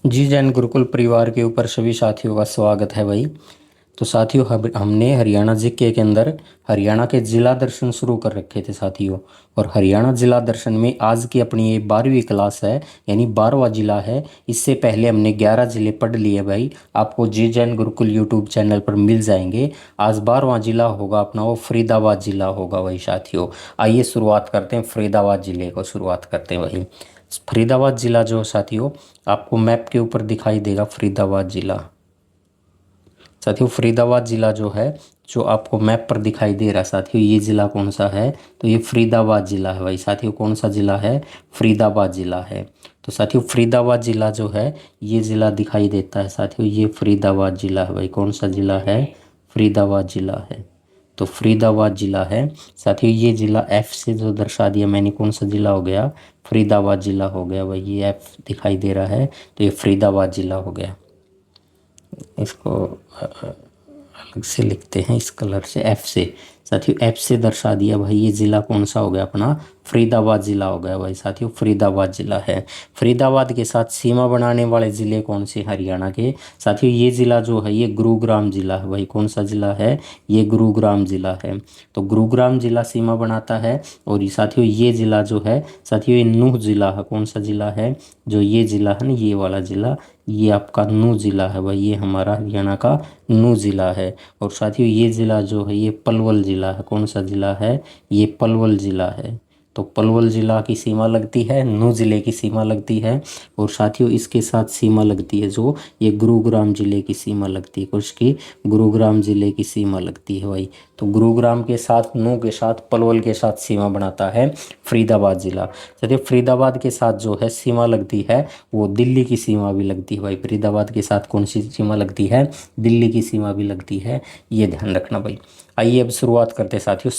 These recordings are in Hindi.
जी जैन गुरुकुल परिवार के ऊपर सभी साथियों का स्वागत है भाई। तो साथियों हमने हरियाणा जीके के अंदर हरियाणा के जिला दर्शन शुरू कर रखे थे साथियों। और हरियाणा जिला दर्शन में आज की अपनी ये 12वीं क्लास है, यानी 12वां जिला है। इससे पहले हमने 11 जिले पढ़ लिए भाई, आपको जी जैन गुरुकुल यूट्यूब चैनल पर मिल जाएंगे। आज 12वां जिला होगा अपना, वो फरीदाबाद जिला होगा भाई साथियों। आइए शुरुआत करते हैं, फरीदाबाद जिले को शुरुआत करते हैं भाई। फरीदाबाद जिला जो साथियों आपको मैप के ऊपर दिखाई देगा, फरीदाबाद जिला। साथियों फरीदाबाद जिला जो है, जो आपको मैप पर दिखाई दे रहा है साथियों, ये जिला कौन सा है? तो ये फरीदाबाद जिला है भाई साथियों। कौन सा जिला है? फरीदाबाद जिला है। तो साथियों फरीदाबाद जिला जो है, ये जिला दिखाई देता है साथियों, ये फरीदाबाद जिला है भाई। कौन सा जिला है? फरीदाबाद जिला है। तो फरीदाबाद जिला है साथियों। ये जिला एफ से जो दर्शा दिया मैंने, कौन सा जिला हो गया? फरीदाबाद जिला हो गया भाई। ये एफ दिखाई दे रहा है, तो ये फरीदाबाद जिला हो गया। इसको अलग से लिखते हैं इस कलर से, एफ से साथियों। एफ से दर्शा दिया भाई, ये ज़िला कौन सा हो गया अपना? फरीदाबाद ज़िला हो गया भाई साथियों। फरीदाबाद ज़िला है। फरीदाबाद के साथ सीमा बनाने वाले ज़िले कौन से हरियाणा के? साथियों ये ज़िला जो है, ये गुरुग्राम ज़िला है भाई। कौन सा ज़िला है? ये गुरुग्राम ज़िला है। तो गुरुग्राम ज़िला सीमा बनाता है। और ये साथियों ये ज़िला जो है साथियों, ये नूह ज़िला है। कौन सा ज़िला है? जो ये ज़िला है ना, ये वाला ज़िला, ये आपका नूह ज़िला है भाई। ये हमारा हरियाणा का नूह ज़िला है। और साथियों ये ज़िला जो है, ये पलवल ज़िला है। कौन सा ज़िला है? ये पलवल ज़िला है। तो पलवल ज़िला की सीमा लगती है, नूह ज़िले की सीमा लगती है। और साथियों इसके साथ सीमा लगती है जो, ये गुरुग्राम ज़िले की सीमा लगती है। कुछ की गुरुग्राम ज़िले की सीमा लगती है भाई। तो गुरुग्राम के साथ, नूह के साथ, पलवल के साथ सीमा बनाता है फरीदाबाद ज़िला। साथियों फरीदाबाद के साथ जो है सीमा लगती है, वो दिल्ली की सीमा भी लगती है भाई। फरीदाबाद के साथ कौन सी सीमा लगती है? दिल्ली की सीमा भी लगती है, ये ध्यान रखना भाई। आइए अब शुरुआत करते हैं साथियों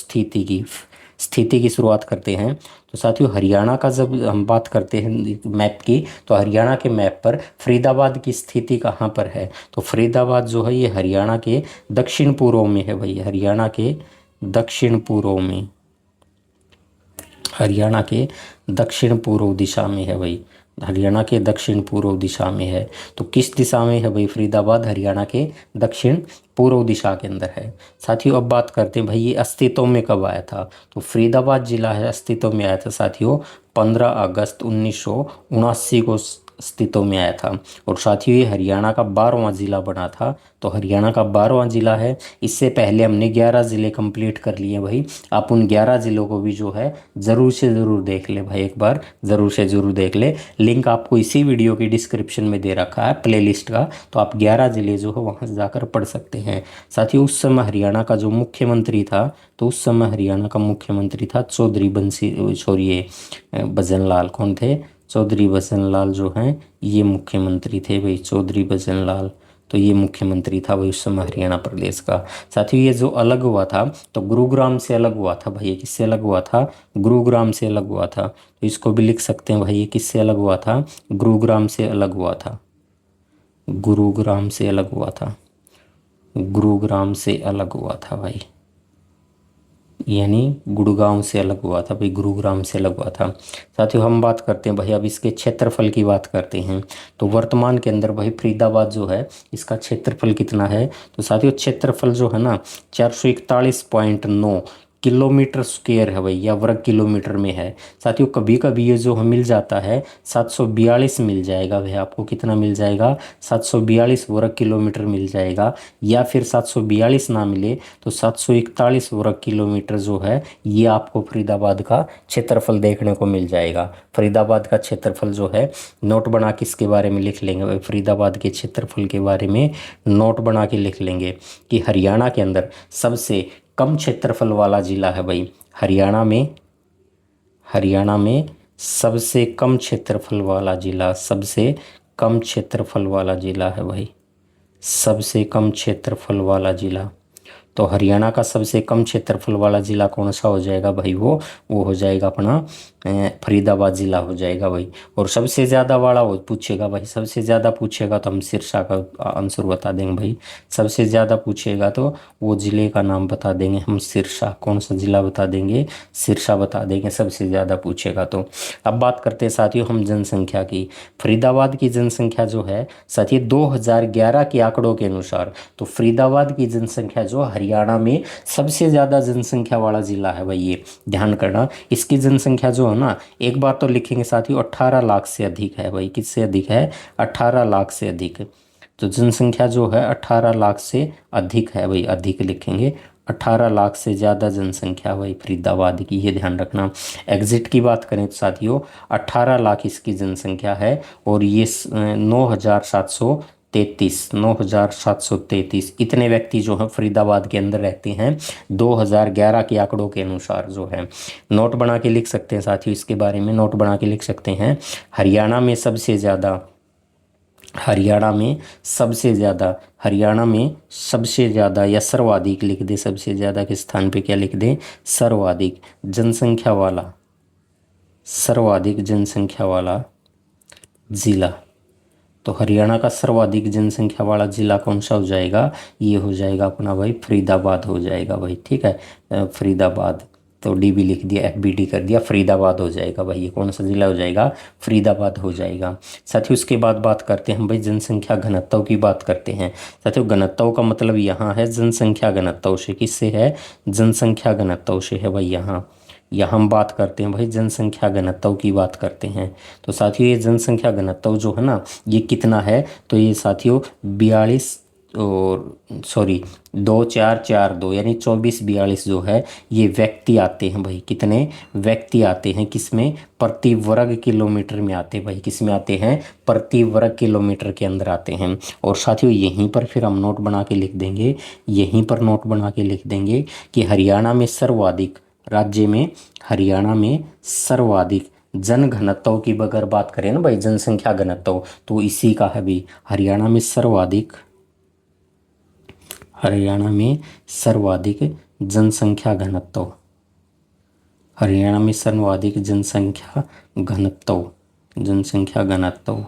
स्थिति की शुरुआत करते हैं। तो साथियों हरियाणा का जब हम बात करते हैं मैप की, तो हरियाणा के मैप पर फरीदाबाद की स्थिति कहाँ पर है? तो फरीदाबाद जो है, ये हरियाणा के दक्षिण पूर्व में है भाई। हरियाणा के दक्षिण पूर्व में, हरियाणा के दक्षिण पूर्व दिशा में है भाई। हरियाणा के दक्षिण पूर्व दिशा में है। तो किस दिशा में है भाई फरीदाबाद? हरियाणा के दक्षिण पूर्व दिशा के अंदर है। साथियों अब बात करते हैं भाई, ये अस्तित्व में कब आया था? तो फरीदाबाद जिला है, अस्तित्व में आया था साथियों 15 अगस्त 1979 को अस्तित्व में आया था। और साथियों ये हरियाणा का 12वां जिला बना था। तो हरियाणा का 12वां जिला है। इससे पहले हमने 11 ज़िले कंप्लीट कर लिए भाई। आप उन 11 ज़िलों को भी जो है ज़रूर से ज़रूर देख ले भाई, एक बार ज़रूर से ज़रूर देख ले। लिंक आपको इसी वीडियो की डिस्क्रिप्शन में दे रखा है प्लेलिस्ट का, तो आप 11 ज़िले जो है वहाँ जाकर पढ़ सकते हैं। साथियों उस समय हरियाणा का जो मुख्यमंत्री था, तो उस समय हरियाणा का मुख्यमंत्री था चौधरी भजन लाल। कौन थे? चौधरी भजन लाल जो हैं, ये मुख्यमंत्री थे भाई, चौधरी भजन लाल। तो ये मुख्यमंत्री था भाई उस समय हरियाणा प्रदेश का। साथियों ये जो अलग हुआ था, तो गुरुग्राम से अलग हुआ था भाई। ये किससे अलग हुआ था? गुरुग्राम से अलग हुआ था। तो इसको भी लिख सकते हैं भाई, ये किससे अलग हुआ था? गुरुग्राम से अलग हुआ था। गुरुग्राम से अलग हुआ था। गुरुग्राम से अलग हुआ था भाई, यानी गुड़गांव से अलग हुआ था भाई, गुरुग्राम से अलग हुआ था। साथियों हम बात करते हैं भाई, अब इसके क्षेत्रफल की बात करते हैं। तो वर्तमान के अंदर भाई फरीदाबाद जो है, इसका क्षेत्रफल कितना है? तो साथियों क्षेत्रफल जो है ना, 441.9 किलोमीटर स्क्वायर है भाई, या वर्ग किलोमीटर में है। साथियों कभी कभी ये जो मिल जाता है 742 मिल जाएगा भाई। आपको कितना मिल जाएगा? 742 वर्ग किलोमीटर मिल जाएगा। या फिर 742 ना मिले तो 741 वर्ग किलोमीटर जो है, ये आपको फरीदाबाद का क्षेत्रफल देखने को मिल जाएगा। फरीदाबाद का क्षेत्रफल जो है, नोट बना के इसके बारे में लिख लेंगे भाई। फरीदाबाद के क्षेत्रफल के बारे में नोट बना के लिख लेंगे कि हरियाणा के अंदर सबसे कम क्षेत्रफल वाला जिला है भाई। हरियाणा में सबसे कम क्षेत्रफल वाला जिला, सबसे कम क्षेत्रफल वाला जिला है भाई, सबसे कम क्षेत्रफल वाला जिला। तो हरियाणा का सबसे कम क्षेत्रफल वाला जिला कौन सा हो जाएगा भाई? वो हो जाएगा अपना फरीदाबाद जिला हो जाएगा भाई। और सबसे ज़्यादा वाला वो पूछेगा भाई, सबसे ज़्यादा पूछेगा तो हम सिरसा का आंसर बता देंगे भाई। सबसे ज़्यादा पूछेगा तो वो ज़िले का नाम बता देंगे हम, सिरसा। कौन सा ज़िला बता देंगे? सिरसा बता देंगे, सबसे ज़्यादा पूछेगा तो। अब बात करते हैं साथियों हम जनसंख्या की। फरीदाबाद की जनसंख्या जो है साथियों 2011 के आंकड़ों के अनुसार, तो फरीदाबाद की जनसंख्या जो हरियाणा में सबसे ज़्यादा जनसंख्या वाला ज़िला है भाई, ये ध्यान करना। इसकी जनसंख्या जो है ना, एक बार तो लिखेंगे साथियों 18 लाख से अधिक है भाई। किससे अधिक है? 18 लाख से अधिक। तो जनसंख्या जो है 18 लाख से अधिक है भाई, अधिक लिखेंगे। 18 लाख से ज़्यादा जनसंख्या भाई फरीदाबाद की, ये ध्यान रखना। एग्जिट की बात करें तो साथियों 18 लाख इसकी जनसंख्या है। और ये 9,733 इतने व्यक्ति जो हैं फरीदाबाद के अंदर रहते हैं 2011 के आंकड़ों के अनुसार जो है। नोट बना के लिख सकते हैं साथियों, इसके बारे में नोट बना के लिख सकते हैं। हरियाणा में सबसे ज़्यादा, हरियाणा में सबसे ज़्यादा, हरियाणा में सबसे ज़्यादा या सर्वाधिक लिख दे, सबसे ज़्यादा के स्थान पे क्या लिख दें? सर्वाधिक जनसंख्या वाला, सर्वाधिक जनसंख्या वाला ज़िला। तो हरियाणा का सर्वाधिक जनसंख्या वाला ज़िला कौन सा हो जाएगा? ये हो जाएगा अपना भाई फरीदाबाद हो जाएगा भाई, ठीक है। फरीदाबाद, तो डी भी लिख दिया, एफ बी डी कर दिया, फरीदाबाद हो जाएगा भाई। ये कौन सा ज़िला हो जाएगा? फरीदाबाद हो जाएगा। साथियों उसके बाद बात करते हैं हम भाई जनसंख्या घनत्व की बात करते हैं। साथियों घनत्व का मतलब यहाँ है जनसंख्या घनत्व से, किससे है? जनसंख्या घनत्व से है भाई। यहाँ हम बात करते हैं भाई जनसंख्या घनत्व की बात करते हैं। तो साथियों ये जनसंख्या घनत्व जो है ना, ये कितना है? तो ये साथियों 42 और सॉरी 2442 यानी 2442 जो है ये व्यक्ति आते हैं भाई। कितने व्यक्ति आते हैं? किसमें? प्रति वर्ग किलोमीटर में आते हैं भाई। किस में आते हैं? प्रति वर्ग किलोमीटर के अंदर आते हैं। और साथियों यहीं पर फिर हम नोट बना के लिख देंगे, यहीं पर नोट बना के लिख देंगे कि हरियाणा में सर्वाधिक, राज्य में हरियाणा में सर्वाधिक जन घनत्व की अगर बात करें ना भाई, जनसंख्या घनत्व, तो इसी का है भी। हरियाणा में सर्वाधिक, हरियाणा में सर्वाधिक जनसंख्या घनत्व, हरियाणा में सर्वाधिक जनसंख्या घनत्व, जनसंख्या घनत्व।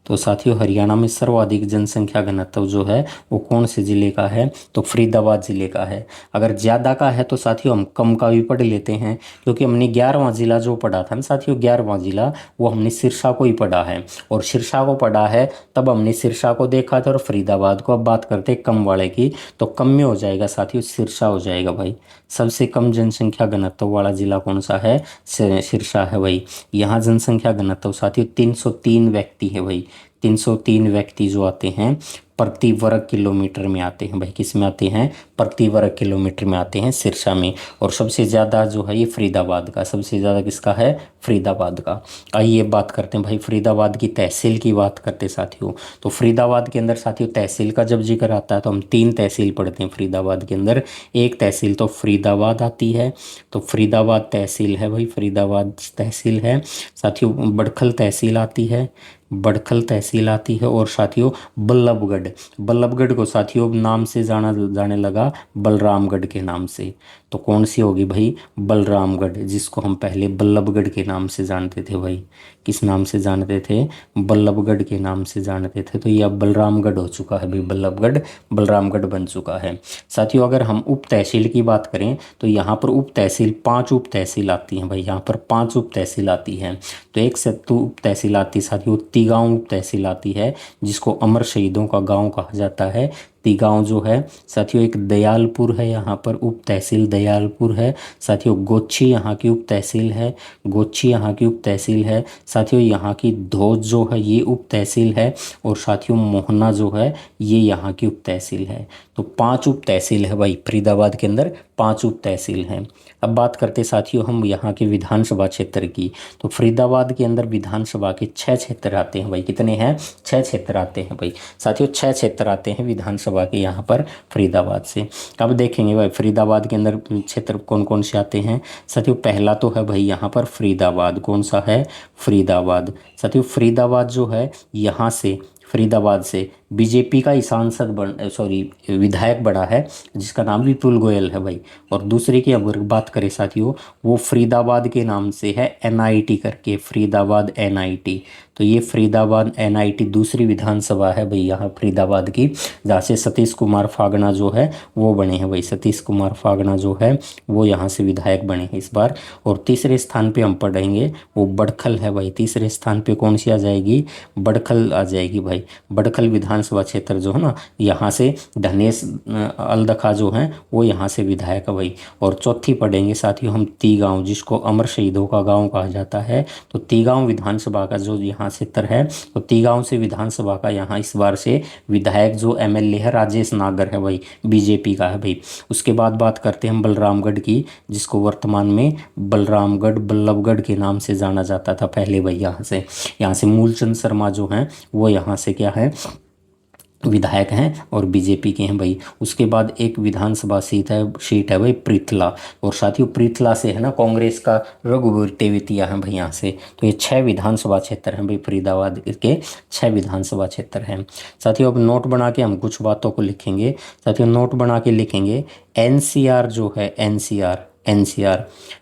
तो साथियों हरियाणा में सर्वाधिक जनसंख्या घनत्व जो है वो कौन से ज़िले का है? तो फरीदाबाद ज़िले का है। अगर ज़्यादा का है तो साथियों हम कम का भी पढ़ लेते हैं, क्योंकि हमने 11वां ज़िला जो पढ़ा था ना साथियों, 11वां ज़िला वो हमने सिरसा को ही पढ़ा है। और सिरसा को पढ़ा है तब हमने सिरसा को देखा था और फरीदाबाद को। अब बात करते हैं कम वाले की, तो कम में हो जाएगा साथियों सिरसा हो जाएगा भाई। सबसे कम जनसंख्या घनत्व वाला ज़िला कौन सा है? सिरसा है भाई। यहाँ जनसंख्या घनत्व साथियों 303 व्यक्ति है भाई। 303 व्यक्ति जो आते हैं प्रति वर्ग किलोमीटर में आते हैं भाई। किस में आते हैं? प्रति वर्ग किलोमीटर में आते हैं सिरसा में। और सबसे ज़्यादा जो है ये फरीदाबाद का, सबसे ज़्यादा किसका है? फरीदाबाद का। आइए बात करते हैं भाई फरीदाबाद की तहसील की बात करते हैं साथियों। तो फरीदाबाद के अंदर साथियों तहसील का जब जिक्र आता है तो हम 3 तहसील पढ़ते हैं फरीदाबाद के अंदर। एक तहसील तो फरीदाबाद आती है, तो फरीदाबाद तहसील है भाई, फरीदाबाद तहसील है। साथियों बड़खल तहसील आती है, बड़खल तहसील आती है। और साथियों बल्लभगढ़, बल्लभगढ़ को साथियों नाम से जाना जाने लगा बलरामगढ़ के नाम से। तो कौन सी होगी भाई? बलरामगढ़, जिसको हम पहले बल्लभगढ़ के नाम से जानते थे भाई। किस नाम से जानते थे? बल्लभगढ़ के नाम से जानते थे। तो ये अब बलरामगढ़ हो चुका है भाई, बल्लभगढ़ बलरामगढ़ बन चुका है। साथियों अगर हम उप तहसील की बात करें तो यहाँ पर उप तहसील 5 उप तहसील आती हैं भाई। यहाँ पर 5 उप तहसील आती हैं। तो एक सत्तू उप तहसील आती है साथियों, तिगांव उप तहसील आती है जिसको अमर शहीदों का गांव कहा जाता है। तिगांव जो है साथियों एक दयालपुर है, यहाँ पर उप तहसील दयालपुर है। साथियों गोच्छी यहाँ की उप तहसील है, गोच्छी यहाँ की उप तहसील है। साथियों यहाँ की धोज जो है ये उप तहसील है। और साथियों मोहना जो है ये यहाँ की उप तहसील है। तो 5 उप तहसील है भाई फरीदाबाद के अंदर, 5 उप तहसील हैं। अब बात करते साथियों हम यहाँ के विधानसभा क्षेत्र की। तो फरीदाबाद के अंदर विधानसभा के 6 क्षेत्र आते हैं भाई। कितने हैं? 6 क्षेत्र आते हैं भाई। साथियों 6 क्षेत्र आते हैं विधानसभा के यहाँ पर फरीदाबाद से। अब देखेंगे भाई फरीदाबाद के अंदर क्षेत्र कौन कौन से आते हैं। साथियों पहला तो है भाई यहाँ पर फरीदाबाद, कौन सा है? फरीदाबाद। साथियों फरीदाबाद जो है यहाँ से, फरीदाबाद से बीजेपी का ही सांसद विधायक बना है, जिसका नाम विपुल गोयल है भाई। और दूसरे की अगर बात करें साथियों, वो फरीदाबाद के नाम से है, एनआईटी करके, फरीदाबाद एनआईटी। तो ये फरीदाबाद एनआईटी दूसरी विधानसभा है भाई यहाँ फरीदाबाद की, जहाँ से सतीश कुमार फागना जो है वो बने हैं भाई। सतीश कुमार फागना जो है वो यहाँ से विधायक बने हैं इस बार। और तीसरे स्थान पे हम पढ़ेंगे वो बड़खल है भाई। तीसरे स्थान पे कौन सी आ जाएगी? बड़खल आ जाएगी भाई। बड़खल विधानसभा क्षेत्र जो है ना, यहाँ से धनेश अलदखा जो हैं वो यहाँ से विधायक है भाई। और चौथी पढ़ेंगे साथियों हम तीगांव, जिसको अमर शहीदों का गांव कहा जाता है। तो तीगांव विधानसभा का जो यहाँ क्षेत्र है, तो तीगांव से विधानसभा का यहाँ इस बार से विधायक जो एमएलए है राजेश नागर है भाई, बीजेपी का है भाई। उसके बाद बात करते हैं हम बलरामगढ़ की, जिसको वर्तमान में बलरामगढ़ बल्लभगढ़ के नाम से जाना जाता था पहले भाई। यहाँ से मूलचंद शर्मा जो हैं वो यहाँ से क्या है, विधायक हैं और बीजेपी के हैं भाई। उसके बाद एक विधानसभा सीट है भाई पृथला। और साथियों पृथला से है ना कांग्रेस का रघुवीर तेवतिया है भाई यहाँ से। तो ये 6 विधानसभा क्षेत्र हैं भाई, फरीदाबाद के 6 विधानसभा क्षेत्र हैं साथियों। अब नोट बना के हम कुछ बातों को लिखेंगे साथियों, नोट बना के लिखेंगे। एनसीआर जो है,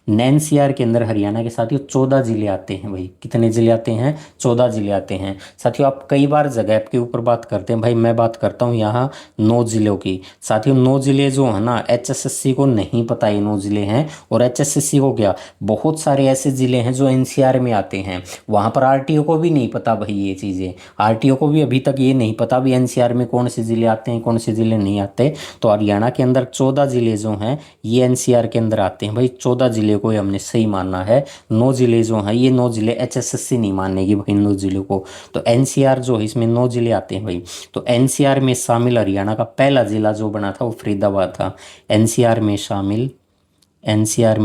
एनसीआर के अंदर हरियाणा के साथियों 14 जिले आते हैं भाई। कितने जिले आते हैं? 14 जिले आते हैं साथियों। आप कई बार जगह के ऊपर बात करते हैं भाई, मैं बात करता हूँ यहाँ 9 जिलों की साथियों। 9 जिले जो है ना, एचएसएससी को नहीं पता ये 9 जिले हैं। और एचएसएससी को क्या, बहुत सारे ऐसे जिले हैं जो एनसीआर में आते हैं, वहाँ पर आरटीओ को भी नहीं पता भाई ये चीज़ें। आरटीओ को भी अभी तक ये नहीं पता भी एनसीआर में कौन से जिले आते हैं, कौन से जिले नहीं आते। तो हरियाणा के अंदर 14 जिले जो हैं ये एनसीआर के अंदर आते हैं भाई। 14 जिले को हमने सही मानना है। 9 जिले जो हैं, ये 9 जिले एचएसएससी नहीं मानेगी भाई 9 जिलों को। तो एनसीआर जो है इसमें 9 जिले आते हैं भाई। तो एनसीआर में शामिल हरियाणा का पहला जिला जो बना था वो फरीदाबाद था। एनसीआर में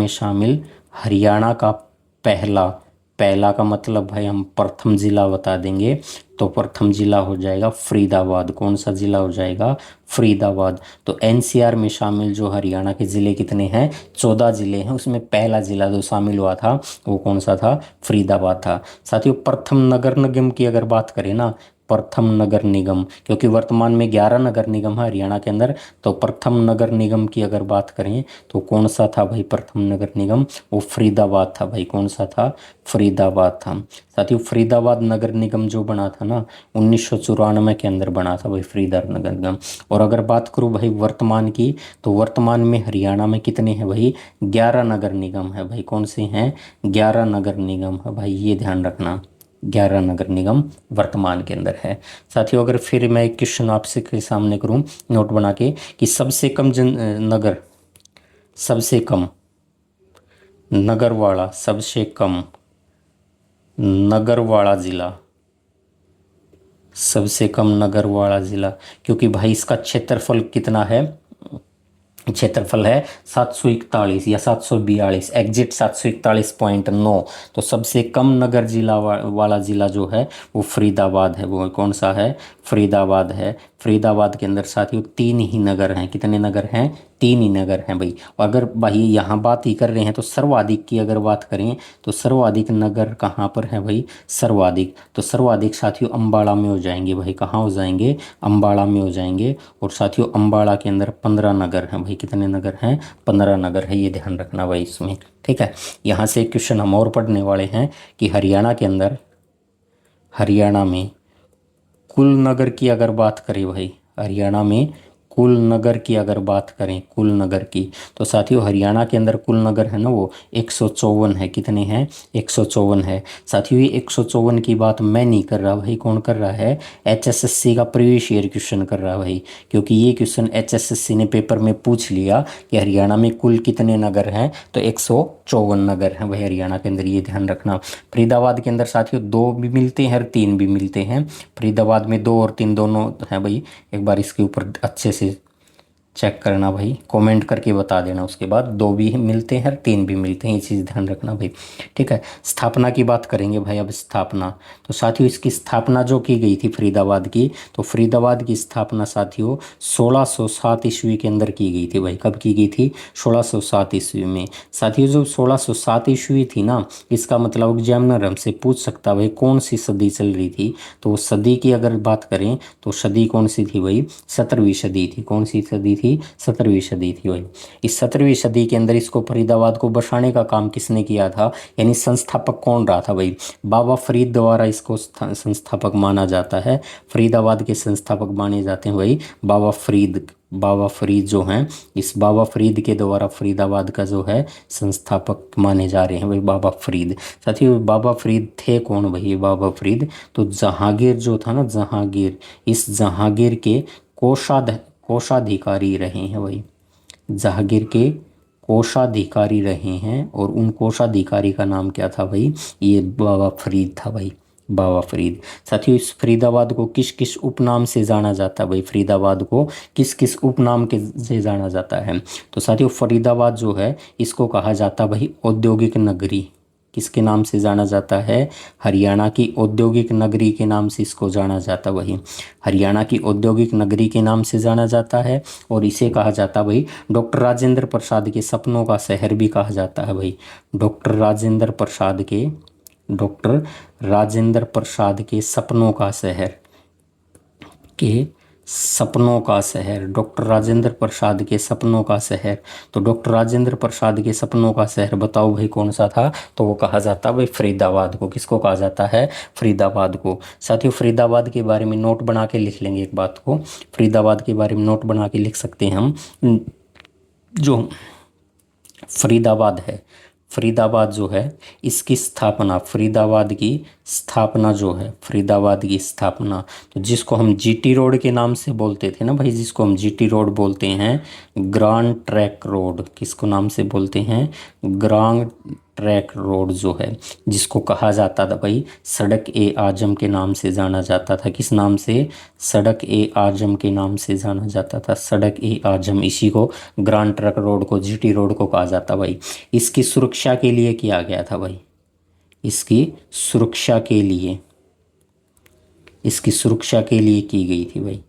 शामिल हरियाणा का पहला का मतलब भाई हम प्रथम जिला बता देंगे। तो प्रथम जिला हो जाएगा फरीदाबाद। कौन सा जिला हो जाएगा? फरीदाबाद। तो एनसीआर में शामिल जो हरियाणा के ज़िले कितने हैं? 14 ज़िले हैं। उसमें पहला ज़िला जो शामिल हुआ था वो कौन सा था? फरीदाबाद था साथियों। प्रथम नगर निगम की अगर बात करें ना, प्रथम नगर निगम, क्योंकि वर्तमान में 11 नगर निगम है हरियाणा के अंदर, तो प्रथम नगर निगम की अगर बात करें तो कौन सा था भाई प्रथम नगर निगम? वो फरीदाबाद था भाई। कौन सा था? फरीदाबाद था साथियों। फरीदाबाद नगर निगम जो बना था ना 1994 के अंदर बना था भाई फरीदाबाद नगर निगम। और अगर बात करूँ भाई वर्तमान की, तो वर्तमान में हरियाणा में कितने हैं भाई? 11 नगर निगम है भाई। कौन से हैं? 11 नगर निगम है भाई, ये ध्यान रखना। 11 नगर निगम वर्तमान के अंदर है साथियों। अगर फिर मैं एक क्वेश्चन आपसे के सामने करूं नोट बना के कि सबसे कम नगर वाला जिला, सबसे कम नगर वाला जिला, क्योंकि भाई इसका क्षेत्रफल कितना है? क्षेत्रफल है 741 या 742, एग्जिट 741.9। तो सबसे कम नगर जिला वाला जिला जो है वो फरीदाबाद है। वो कौन सा है? फरीदाबाद है। फरीदाबाद के अंदर साथियों 3 ही नगर हैं। कितने नगर हैं? 3 ही नगर हैं भाई। अगर भाई यहाँ बात ही कर रहे हैं तो सर्वाधिक की अगर बात करें तो सर्वाधिक नगर कहाँ पर है भाई? सर्वाधिक, तो सर्वाधिक साथियों अम्बाड़ा में हो जाएंगे भाई। कहाँ हो जाएंगे? अम्बाड़ा में हो जाएंगे। और साथियों अम्बाड़ा के अंदर 15 नगर हैं भाई। कितने नगर हैं? 15 नगर है, ये ध्यान रखना भाई इसमें, ठीक है। यहाँ से एक क्वेश्चन हम और पढ़ने वाले हैं कि हरियाणा में कुल नगर की अगर बात करें भाई, हरियाणा में कुल नगर की अगर बात करें, कुल नगर की, तो साथियों हरियाणा के अंदर कुल नगर है ना वो 154 है। कितने हैं? 154 है साथियों। ये 154 की बात मैं नहीं कर रहा भाई, कौन कर रहा है? एचएसएससी का प्रीवियस ईयर क्वेश्चन कर रहा भाई। क्योंकि ये क्वेश्चन एचएसएससी ने पेपर में पूछ लिया कि हरियाणा में कुल कितने नगर हैं, तो 154 नगर हैं भाई हरियाणा के अंदर, ये ध्यान रखना। फरीदाबाद के अंदर साथियों 2 भी मिलते हैं और 3 भी मिलते हैं। फरीदाबाद में 2 और 3 दोनों हैं भाई। एक बार इसके ऊपर अच्छे से चेक करना भाई, कमेंट करके बता देना। उसके बाद 2 भी मिलते हैं और 3 भी मिलते हैं, ये चीज़ ध्यान रखना भाई। ठीक है, स्थापना की बात करेंगे भाई अब। स्थापना तो साथियों इसकी स्थापना जो की गई थी फरीदाबाद की, तो फरीदाबाद की स्थापना साथियों 1607 ईस्वी के अंदर की गई थी भाई। कब की गई थी? 1607 ईस्वी में। साथियों जो 1607 ईस्वी थी ना, इसका मतलब एग्जामिनर हमसे पूछ सकता भाई कौन सी सदी चल रही थी। तो सदी की अगर बात करें तो सदी कौन सी थी भाई? 17वीं सदी थी। कौन सी सदी थी? 17वीं सदी थी भाई। इस 17वीं सदी के अंदर इसको फरीदाबाद को बसाने का काम किसने किया था, यानी संस्थापक कौन रहा था भाई? बाबा फरीद द्वारा इसको संस्थापक माना जाता है। फरीदाबाद के संस्थापक माने जाते हैं भाई बाबा फरीद। बाबा फरीद जो हैं, इस बाबा फरीद के द्वारा फरीदाबाद का जो है संस्थापक माने जा रहे हैं भाई बाबा फरीद। साथियों बाबा फरीद थे कौन भाई? बाबा फरीद तो जहांगीर जो था ना, जहांगीर, इस जहांगीर के कोषाधिकारी रहे हैं भाई। जहांगीर के कोषाधिकारी रहे हैं, और उन कोषाधिकारी का नाम क्या था भाई? ये बाबा फरीद था भाई, बाबा फरीद। साथियों इस फरीदाबाद को किस किस उपनाम से जाना जाता है भाई? फरीदाबाद को किस किस उपनाम के से जाना जाता है? तो साथियों फरीदाबाद जो है इसको कहा जाता है भाई औद्योगिक नगरी। किसके नाम से जाना जाता है? हरियाणा की औद्योगिक नगरी के नाम से इसको जाना जाता है भाई। हरियाणा की औद्योगिक नगरी के नाम से जाना जाता है। और इसे कहा जाता है भाई डॉक्टर राजेंद्र प्रसाद के सपनों का शहर भी कहा जाता है भाई। डॉक्टर राजेंद्र प्रसाद के, डॉक्टर राजेंद्र प्रसाद के सपनों का शहर, के सपनों का शहर, डॉक्टर राजेंद्र प्रसाद के सपनों का शहर। तो डॉक्टर राजेंद्र प्रसाद के सपनों का शहर बताओ भाई कौन सा था? तो वो कहा जाता भाई फरीदाबाद को। किसको कहा जाता है? फरीदाबाद को। साथियों फरीदाबाद के बारे में नोट बना के लिख लेंगे एक बात को, फरीदाबाद के बारे में नोट बना के लिख सकते हैं हम। जो फरीदाबाद है, फरीदाबाद जो है इसकी स्थापना, फरीदाबाद की स्थापना जो है, फरीदाबाद की स्थापना, तो जिसको हम जीटी रोड के नाम से बोलते थे ना भाई, जिसको हम जीटी रोड बोलते हैं, ग्रांड ट्रैक रोड, किसको नाम से बोलते हैं? ग्रांड ट्रैक रोड जो है, जिसको कहा जाता था भाई सड़क ए आजम के नाम से जाना जाता था। किस नाम से? सड़क ए आजम के नाम से जाना जाता था, सड़क ए आजम। इसी को ग्रांड ट्रक रोड को, जीटी रोड को कहा जाता भाई। इसकी सुरक्षा के लिए किया गया था भाई, इसकी सुरक्षा के लिए, इसकी सुरक्षा के लिए की गई थी भाई।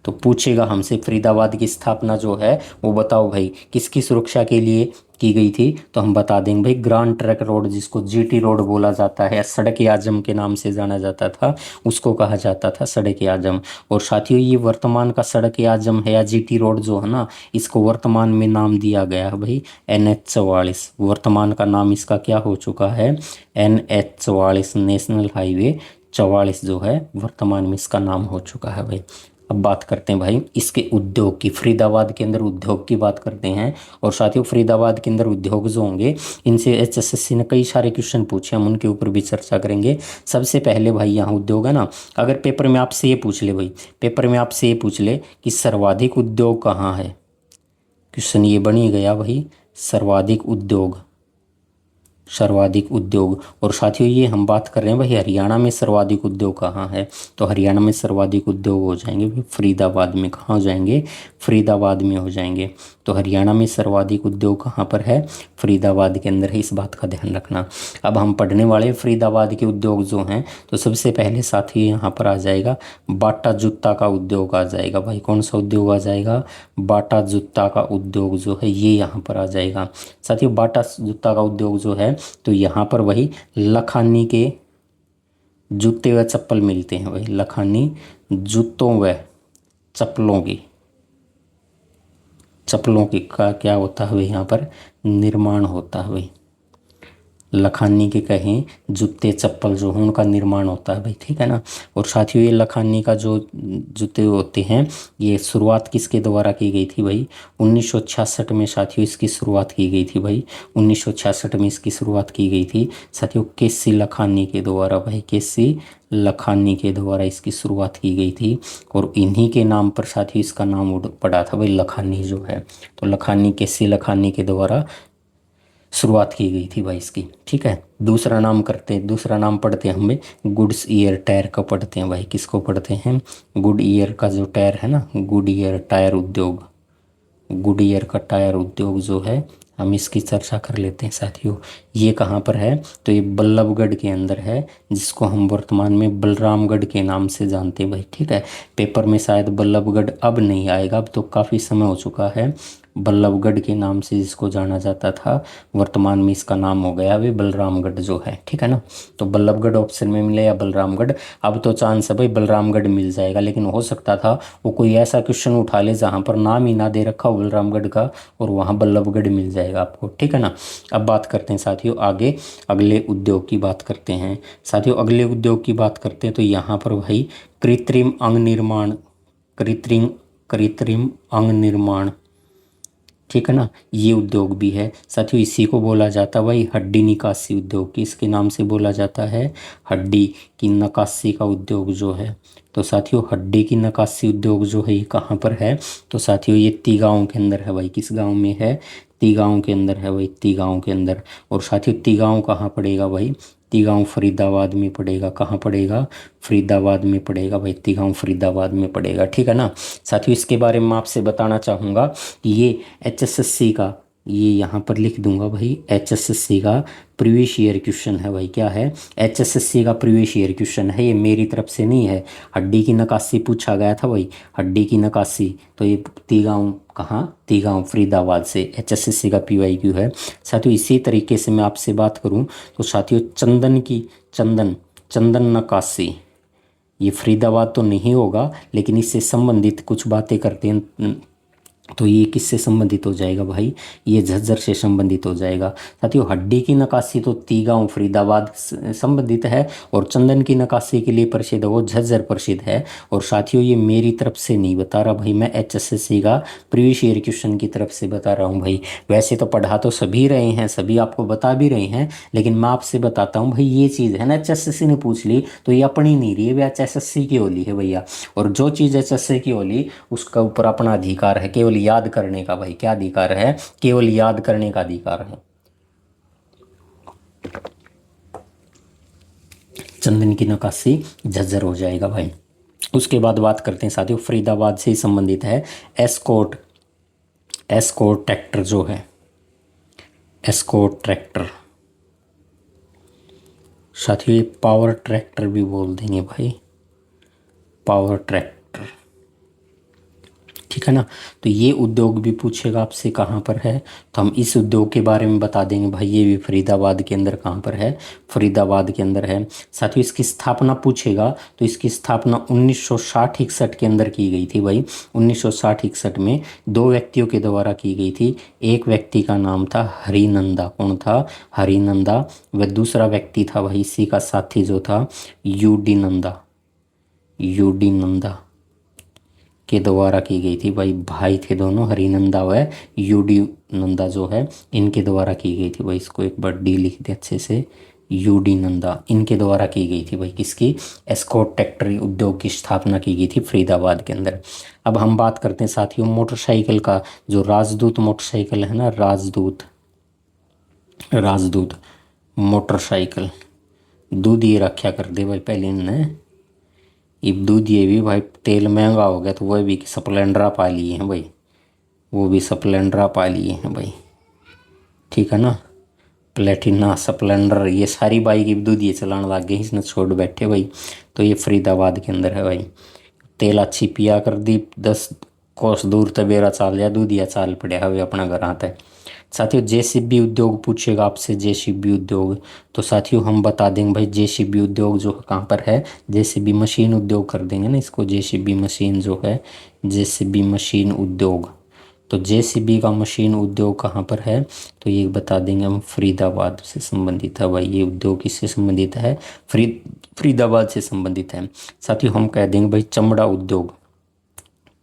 तो पूछेगा हमसे फरीदाबाद की स्थापना जो है वो बताओ भाई किसकी सुरक्षा के लिए की गई थी? तो हम बता देंगे भाई ग्रांड ट्रक रोड, जिसको जीटी रोड बोला जाता है, सड़क ए आजम के नाम से जाना जाता था, उसको कहा जाता था सड़क ए आजम। और साथियों ये वर्तमान का सड़क ए आजम है या जीटी रोड जो है ना, इसको वर्तमान में नाम दिया गया है भाई NH 44। वर्तमान का नाम इसका क्या हो चुका है? NH 44, नेशनल हाईवे 44 जो है वर्तमान में इसका नाम हो चुका है भाई। अब बात करते हैं भाई इसके उद्योग की। फरीदाबाद के अंदर उद्योग की बात करते हैं। और साथियों फरीदाबाद के अंदर उद्योग जो होंगे, इनसे HSSC ने कई सारे क्वेश्चन पूछे, हम उनके ऊपर भी चर्चा करेंगे। सबसे पहले भाई यहाँ उद्योग है ना, अगर पेपर में आपसे ये पूछ ले भाई, पेपर में आपसे ये पूछ ले कि सर्वाधिक उद्योग कहाँ है, क्वेश्चन ये बन ही गया भाई, सर्वाधिक उद्योग, सर्वाधिक उद्योग। और साथियों ये हम बात कर रहे हैं भाई हरियाणा में सर्वाधिक उद्योग कहाँ है, तो हरियाणा में सर्वाधिक उद्योग हो जाएंगे भाई फरीदाबाद में। कहाँ हो जाएंगे? फरीदाबाद में हो जाएंगे। तो हरियाणा में सर्वाधिक उद्योग कहाँ पर है? फरीदाबाद के अंदर है, इस बात का ध्यान रखना। अब हम पढ़ने वाले फरीदाबाद के उद्योग जो हैं, तो सबसे पहले साथी यहाँ पर आ जाएगा बाटा जूता का उद्योग आ जाएगा भाई। कौन सा उद्योग आ जाएगा? बाटा जूता का उद्योग जो है ये यहाँ पर आ जाएगा। साथियों बाटा जूता का उद्योग जो है, तो यहाँ पर वही लखानी के जूते व चप्पल मिलते हैं भाई, लखानी जूतों व चप्पलों की, चप्पलों की का क्या होता है भाई यहाँ पर निर्माण होता है भाई। लखानी के कहें जूते चप्पल जो हैं उनका निर्माण होता है भाई, ठीक है ना। और साथियों ये लखानी का जो जूते होते हैं, ये शुरुआत किसके द्वारा की गई थी भाई? 1966 में साथियों इसकी शुरुआत की गई थी भाई, 1966 में इसकी शुरुआत की गई थी साथियों केसी लखानी के द्वारा भाई, केसी लखानी के द्वारा इसकी शुरुआत की गई थी। और इन्हीं के नाम पर साथियों इसका नाम पड़ा था भाई लखानी जो है। तो लखानी, केसी लखानी के द्वारा शुरुआत की गई थी भाई इसकी, ठीक है। दूसरा नाम करते हैं, दूसरा नाम पढ़ते हैं हमें गुड्स ईयर टायर का पढ़ते हैं भाई। किसको पढ़ते हैं? गुड ईयर का जो टायर है ना, गुड ईयर टायर उद्योग, गुडियर का टायर उद्योग जो है, हम इसकी चर्चा कर लेते हैं साथियों। ये कहाँ पर है, तो ये बल्लभगढ़ के अंदर है, जिसको हम वर्तमान में बलरामगढ़ के नाम से जानते हैं भाई। ठीक है, पेपर में शायद बल्लभगढ़ अब नहीं आएगा, अब तो काफ़ी समय हो चुका है। बल्लभगढ़ के नाम से जिसको जाना जाता था, वर्तमान में इसका नाम हो गया अभी बलरामगढ़ जो है। ठीक है ना, तो बल्लभगढ़ ऑप्शन में मिले या बलरामगढ़, अब तो चांस है भाई बलरामगढ़ मिल जाएगा, लेकिन हो सकता था वो कोई ऐसा क्वेश्चन उठा ले जहाँ पर नाम ही ना दे रखा हो बलरामगढ़ का, और वहाँ बल्लभगढ़ मिल जाएगा आपको। ठीक है ना, अब बात करते हैं साथियों आगे, अगले उद्योग की बात करते हैं साथियों। अगले उद्योग की बात करते हैं तो यहाँ पर भाई कृत्रिम अंग निर्माण, कृत्रिम कृत्रिम अंग निर्माण, ठीक है ना, ये उद्योग भी है साथियों। इसी को बोला जाता है भाई हड्डी निकासी उद्योग, किसके नाम से बोला जाता है, हड्डी की नकासी का उद्योग जो है। तो साथियों हड्डी की नकासी उद्योग जो है ये कहाँ पर है, तो साथियों ये तिगांव के अंदर है भाई। किस गांव में है, तिगांव के अंदर है भाई, तिगांव के अंदर। और साथियों तिगांव कहाँ पड़ेगा भाई, तिगांव फरीदाबाद में पड़ेगा। कहाँ पड़ेगा, फरीदाबाद में पड़ेगा भाई, तिगांव फरीदाबाद में पड़ेगा। ठीक है ना साथियों, इसके बारे में आपसे बताना चाहूँगा कि ये एचएसएससी का, ये यहाँ पर लिख दूंगा भाई, एचएसएससी का प्रीवियस ईयर क्वेश्चन है भाई। क्या है, एचएसएससी का प्रीवियस ईयर क्वेश्चन है, ये मेरी तरफ से नहीं है। हड्डी की नकासी पूछा गया था भाई, हड्डी की नकासी, तो ये तिगांव, कहाँ, तिगांव फरीदाबाद से एचएसएससी का पीवाईक्यू है साथियों। इसी तरीके से मैं आपसे बात करूँ तो साथियों चंदन की, चंदन नकासी, ये फरीदाबाद तो नहीं होगा, लेकिन इससे संबंधित कुछ बातें करते हैं, तो ये किससे संबंधित हो जाएगा भाई, ये झज्जर से संबंधित हो जाएगा साथियों। हड्डी की नकासी तो तिगांव फरीदाबाद संबंधित है, और चंदन की नकासी के लिए प्रसिद्ध वो झज्जर प्रसिद्ध है। और साथियों ये मेरी तरफ से नहीं बता रहा भाई, मैं एचएसएससी का प्रीवियस ईयर क्वेश्चन की तरफ से बता रहा हूँ भाई। वैसे तो पढ़ा तो सभी रहे हैं, सभी आपको बता भी रहे हैं, लेकिन मैं आपसे बताता हूँ भाई, ये चीज़ है ना एचएसएससी ने पूछ ली तो ये अपनी नहीं रही है, एचएसएससी की होली है भैया। और जो चीज़ एचएसएससी की होली उसका ऊपर अपना अधिकार है केवल याद करने का भाई। क्या अधिकार है, केवल याद करने का अधिकार है। चंदन की नकाशी झज्जर हो जाएगा भाई। उसके बाद बात करते हैं साथियों, फरीदाबाद से ही संबंधित है एस्कॉर्ट, एस्कॉर्ट ट्रैक्टर जो है, एस्कॉर्ट ट्रैक्टर साथियों, ये पावर ट्रैक्टर भी बोल देंगे भाई, पावर ट्रैक्टर। ठीक है ना, तो ये उद्योग भी पूछेगा आपसे कहाँ पर है, तो हम इस उद्योग के बारे में बता देंगे भाई। ये भी फरीदाबाद के अंदर कहाँ पर है, फरीदाबाद के अंदर है साथियों। इसकी स्थापना पूछेगा तो इसकी स्थापना 1960-61 के अंदर की गई थी भाई। 1960-61 में दो व्यक्तियों के द्वारा की गई थी। एक व्यक्ति का नाम था हरिनंदा, कौन था, हरिनंदा। व दूसरा व्यक्ति था भाई इसी का साथी जो था यूडी नंदा, यूडी नंदा के द्वारा की गई थी भाई। भाई थे दोनों, हरिनंदा व यूडी नंदा जो है, इनके द्वारा की गई थी भाई। इसको एक बार डी लिख दे अच्छे से, यूडी नंदा, इनके द्वारा की गई थी भाई। किसकी, एस्कॉर्ट ट्रैक्टर उद्योग की स्थापना की गई थी फरीदाबाद के अंदर। अब हम बात करते हैं साथियों मोटरसाइकिल का, जो राजदूत मोटरसाइकिल है ना, राजदूत, राजदूत मोटरसाइकिल, दूध ये रखा कर दे भाई पहले ने, अब दूध ये भी भाई, तेल महंगा हो गया तो वह भी स्प्लेंडरा पा लिए हैं भाई, वो भी स्प्लेंडरा पा लिए हैं भाई। ठीक है ना, प्लेटिना स्प्लेंडर ये सारी बाइक अब दूध ये चलाने लग गए, इसने छोड़ बैठे भाई। तो ये फरीदाबाद के अंदर है भाई। तेल अच्छी पिया कर दी, 10 कोस दूर तबेरा चाल लिया, दूध या चाल पड़ा है अपना घर आता है साथियों। जेसीबी उद्योग पूछेगा आपसे, जेसीबी उद्योग, तो साथियों हम बता देंगे भाई जेसीबी उद्योग जो कहाँ पर है, जेसीबी मशीन उद्योग कर देंगे ना इसको, जेसीबी मशीन जो है, जेसीबी मशीन उद्योग। तो जेसीबी का मशीन उद्योग कहाँ पर है, तो ये बता देंगे हम, फरीदाबाद से संबंधित है भाई। ये उद्योग किससे संबंधित है, फरीदाबाद से संबंधित है साथियों। हम कह देंगे भाई चमड़ा उद्योग,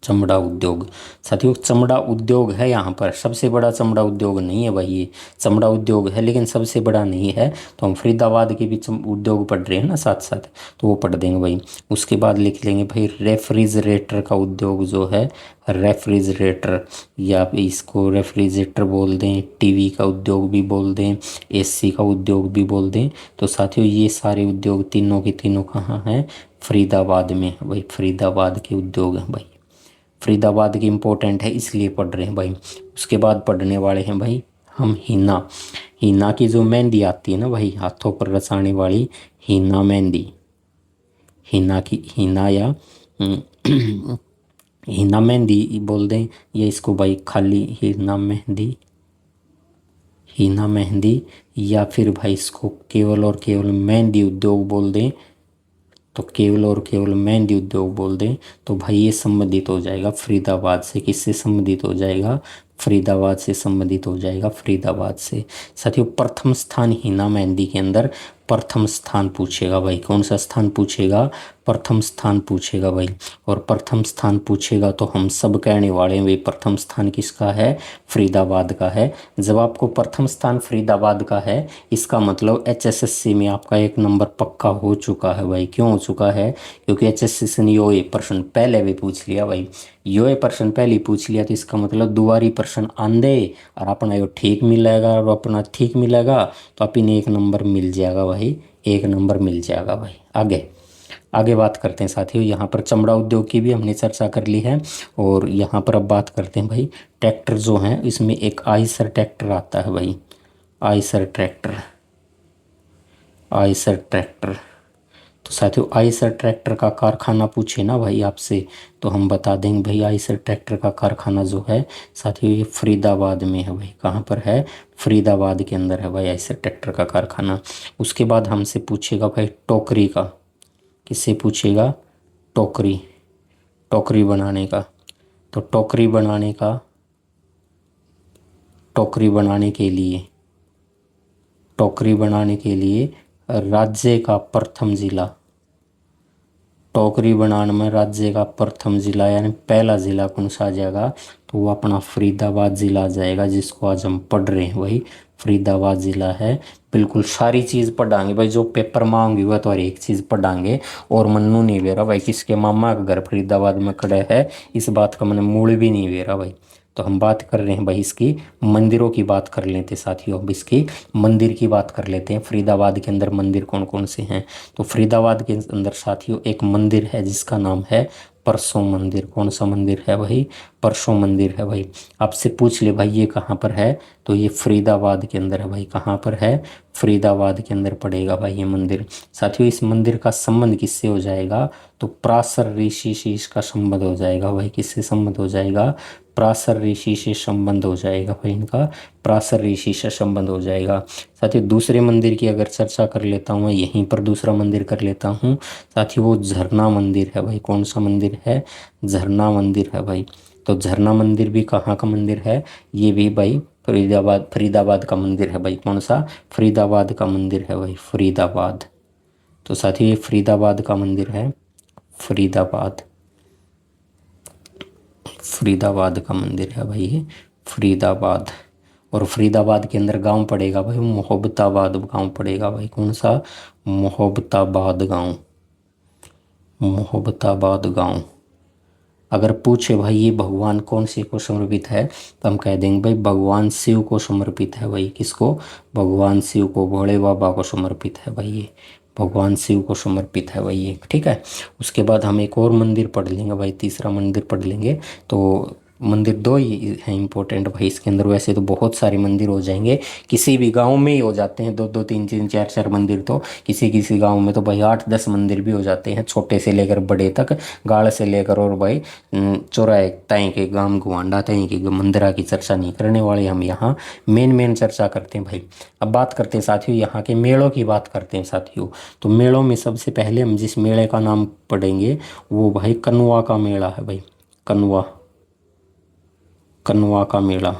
चमड़ा उद्योग साथियों। चमड़ा उद्योग है यहाँ पर, सबसे बड़ा चमड़ा उद्योग नहीं है भाई, ये चमड़ा उद्योग है लेकिन सबसे बड़ा नहीं है। तो हम फरीदाबाद के भी उद्योग पढ़ रहे हैं ना साथ साथ, तो वो पढ़ देंगे भाई। उसके बाद लिख लेंगे भाई रेफ्रिजरेटर का उद्योग जो है, रेफ्रिजरेटर, या इसको रेफ्रिजरेटर बोल दें, टीवी का उद्योग भी बोल दें, एसी का उद्योग भी बोल दें। तो साथियों ये सारे उद्योग तीनों के तीनों कहाँ हैं, फरीदाबाद में भाई, फरीदाबाद के उद्योग हैं भाई। फरीदाबाद की इम्पोर्टेंट है इसलिए पढ़ रहे हैं भाई। उसके बाद पढ़ने वाले हैं भाई हम हीना। हीना की जो मेहंदी आती है ना भाई, हाथों पर रचाने वाली हीना मेहंदी, हीना की हीना या हीना मेहंदी बोल दें, या इसको भाई खाली हीना मेहंदी, हीना मेहंदी, या फिर भाई इसको केवल और केवल मेहंदी उद्योग बोल दें, तो केवल और केवल मेहंदी उद्योग बोल दें तो भाई ये संबंधित हो जाएगा फरीदाबाद से। किससे संबंधित हो जाएगा? फरीदाबाद से संबंधित हो जाएगा, फरीदाबाद से। साथियों प्रथम स्थान हीना मेहंदी के अंदर प्रथम स्थान पूछेगा भाई। कौन सा स्थान पूछेगा? प्रथम स्थान पूछेगा भाई। और प्रथम स्थान पूछेगा तो हम सब कहने वाले हैं भाई प्रथम स्थान किसका है? फरीदाबाद का है। जब आपको प्रथम स्थान फरीदाबाद का है इसका मतलब HSSC में आपका 1 नंबर पक्का हो चुका है भाई। क्यों हो चुका है? क्योंकि HSSC ने यो प्रश्न पहले भी पूछ लिया भाई। यो प्रश्न पहले पूछ लिया तो इसका मतलब दोबारी प्रश्न आंदे और अपना यो ठीक मिलेगा, और अपना ठीक मिलेगा तो अपने 1 नंबर मिल जाएगा भाई, 1 नंबर मिल जाएगा भाई। आगे आगे बात करते हैं साथियों। यहाँ पर चमड़ा उद्योग की भी हमने चर्चा कर ली है। और यहाँ पर अब बात करते हैं भाई ट्रैक्टर जो हैं, इसमें एक आइसर ट्रैक्टर आता है भाई, आइसर ट्रैक्टर, आइसर ट्रैक्टर। तो साथियों आइसर ट्रैक्टर का कारखाना पूछे ना भाई आपसे तो हम बता देंगे भाई आइसर ट्रैक्टर का कारखाना जो है साथियों ये फरीदाबाद में है भाई। कहाँ पर है? फरीदाबाद के अंदर है भाई आइसर ट्रैक्टर का कारखाना। उसके बाद हमसे पूछेगा भाई टोकरी का। किससे पूछेगा? टोकरी, टोकरी बनाने का। तो टोकरी बनाने का, टोकरी बनाने के लिए, टोकरी बनाने के लिए राज्य का प्रथम जिला, टोकरी बनाने में राज्य का प्रथम जिला यानी पहला जिला कौन सा आ जाएगा? तो वो अपना फरीदाबाद जिला आ जाएगा, जिसको आज हम पढ़ रहे हैं वही फरीदाबाद जिला है। बिल्कुल सारी चीज़ पढ़ाएंगे भाई, जो पेपर मांगी वह तो हर एक चीज़ पढ़ाएंगे। और मन्नू नहीं वेरा भाई किसके मामा का घर फरीदाबाद में खड़े है, इस बात का मैंने मूल भी नहीं वेरा भाई। तो हम बात कर रहे हैं भाई इसकी मंदिरों की बात कर लेते हैं साथियों। अब इसकी मंदिर की बात कर लेते हैं। फरीदाबाद के अंदर मंदिर कौन कौन से हैं? तो फरीदाबाद के अंदर साथियों एक मंदिर है जिसका नाम है परसों मंदिर। कौन सा मंदिर है भाई? परसों मंदिर है भाई। आपसे पूछ ले भाई ये कहाँ पर है? तो ये फरीदाबाद के अंदर है भाई। कहाँ पर है? फरीदाबाद के अंदर पड़ेगा भाई ये मंदिर। साथियों इस मंदिर का संबंध किससे हो जाएगा? तो पराशर ऋषि से इसका संबंध हो जाएगा भाई। किससे संबंध हो जाएगा? पराशर ऋषि से संबंध हो जाएगा भाई इनका, पराशर ऋषि से संबंध हो जाएगा। साथियों दूसरे मंदिर की अगर चर्चा कर लेता हूँ, यहीं पर दूसरा मंदिर कर लेता हूँ साथियों, वो झरना मंदिर है भाई। कौन सा मंदिर है? झरना मंदिर है भाई। तो झरना मंदिर भी कहाँ का मंदिर है? ये भी भाई फरीदाबाद, फरीदाबाद का मंदिर है भाई। कौन सा? फरीदाबाद का मंदिर है भाई, फरीदाबाद। तो साथियों ये फरीदाबाद का मंदिर है, फरीदाबाद, फरीदाबाद का मंदिर है भाई ये, फरीदाबाद। और फरीदाबाद के अंदर गांव पड़ेगा भाई, मोहब्बताबाद गांव पड़ेगा भाई। कौन सा? मोहब्बताबाद गांव, मोहब्बताबाद गांव। अगर पूछे भाई ये भगवान कौन से को समर्पित है तो हम कह देंगे भाई भगवान शिव को समर्पित है भाई। किसको? भगवान शिव को, भोले बाबा को समर्पित है भाई ये, भगवान शिव को समर्पित है भाई ये। ठीक है। उसके बाद हम एक और मंदिर पढ़ लेंगे भाई, तीसरा मंदिर पढ़ लेंगे। तो मंदिर 2 ही है इम्पोर्टेंट भाई इसके अंदर। वैसे तो बहुत सारे मंदिर हो जाएंगे, किसी भी गांव में ही हो जाते हैं 2-2 3-3 4-4 मंदिर। तो किसी किसी गांव में तो भाई 8-10 मंदिर भी हो जाते हैं, छोटे से लेकर बड़े तक, गाड़ से लेकर और भाई चौराहे तय के, गांव गुआंडा तय के मंदिरा की चर्चा नहीं करने वाले हम यहाँ, मेन चर्चा करते हैं भाई। अब बात करते हैं साथियों यहाँ के मेलों की बात करते हैं साथियों। तो मेलों में सबसे पहले हम जिस मेले का नाम पढ़ेंगे वो भाई कनवा का मेला है भाई, कनवा, कनवा का मेला।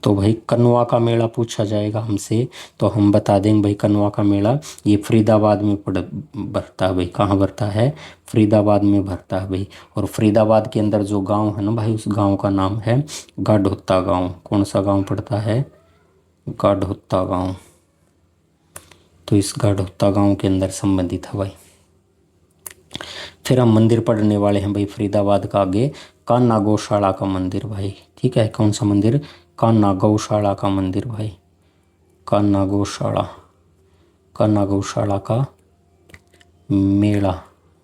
तो भाई कनवा का मेला पूछा जाएगा हमसे तो हम बता देंगे भाई कनवा का मेला ये फरीदाबाद में भरता है भाई। कहाँ भरता है? फरीदाबाद में भरता है भाई। और फरीदाबाद के अंदर जो गांव है ना भाई, उस गांव का नाम है गाढ़ोत्ता गांव। कौन सा गांव पड़ता है? गाढ़ोत्ता गांव। तो इस गाढ़ोत्ता गांव के अंदर संबंधित है भाई। फिर हम मंदिर पढ़ने वाले हैं भाई फरीदाबाद का आगे, कान्हा गौशाला का मंदिर भाई। ठीक है। कौन सा मंदिर? कान्हा गौशाला का मंदिर भाई, कान्हा गौशाला, कान्हा गौशाला का मेला,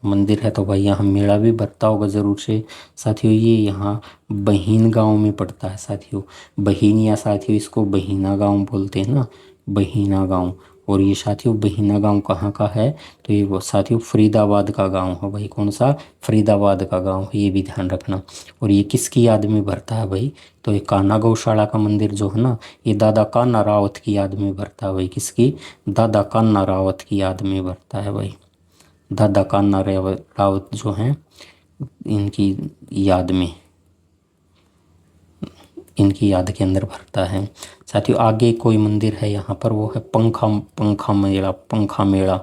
मंदिर है तो भाई यहाँ मेला भी भरता होगा ज़रूर से साथियों। ये यहाँ बहीन गांव में पड़ता है साथियों। बहीन या साथियों इसको बहीना गांव बोलते हैं ना, बहीना गांव। और ये साथियों बहीना गांव कहाँ का है, तो ये वो साथियों फरीदाबाद का गांव है भाई। कौन सा, फरीदाबाद का गांव है, ये भी ध्यान रखना। और ये किसकी याद में भरता है भाई, तो ये कान्हा गौशाला का मंदिर जो है ना, ये दादा कान्हा रावत की याद में भरता है भाई। किसकी, दादा कान्हा रावत की याद में भरता है भाई। दादा कान्हा रावत जो हैं इनकी याद में, इनकी याद के अंदर भरता है साथियों। आगे कोई मंदिर है यहाँ पर, वो है पंखा मेला, पंखा मेला।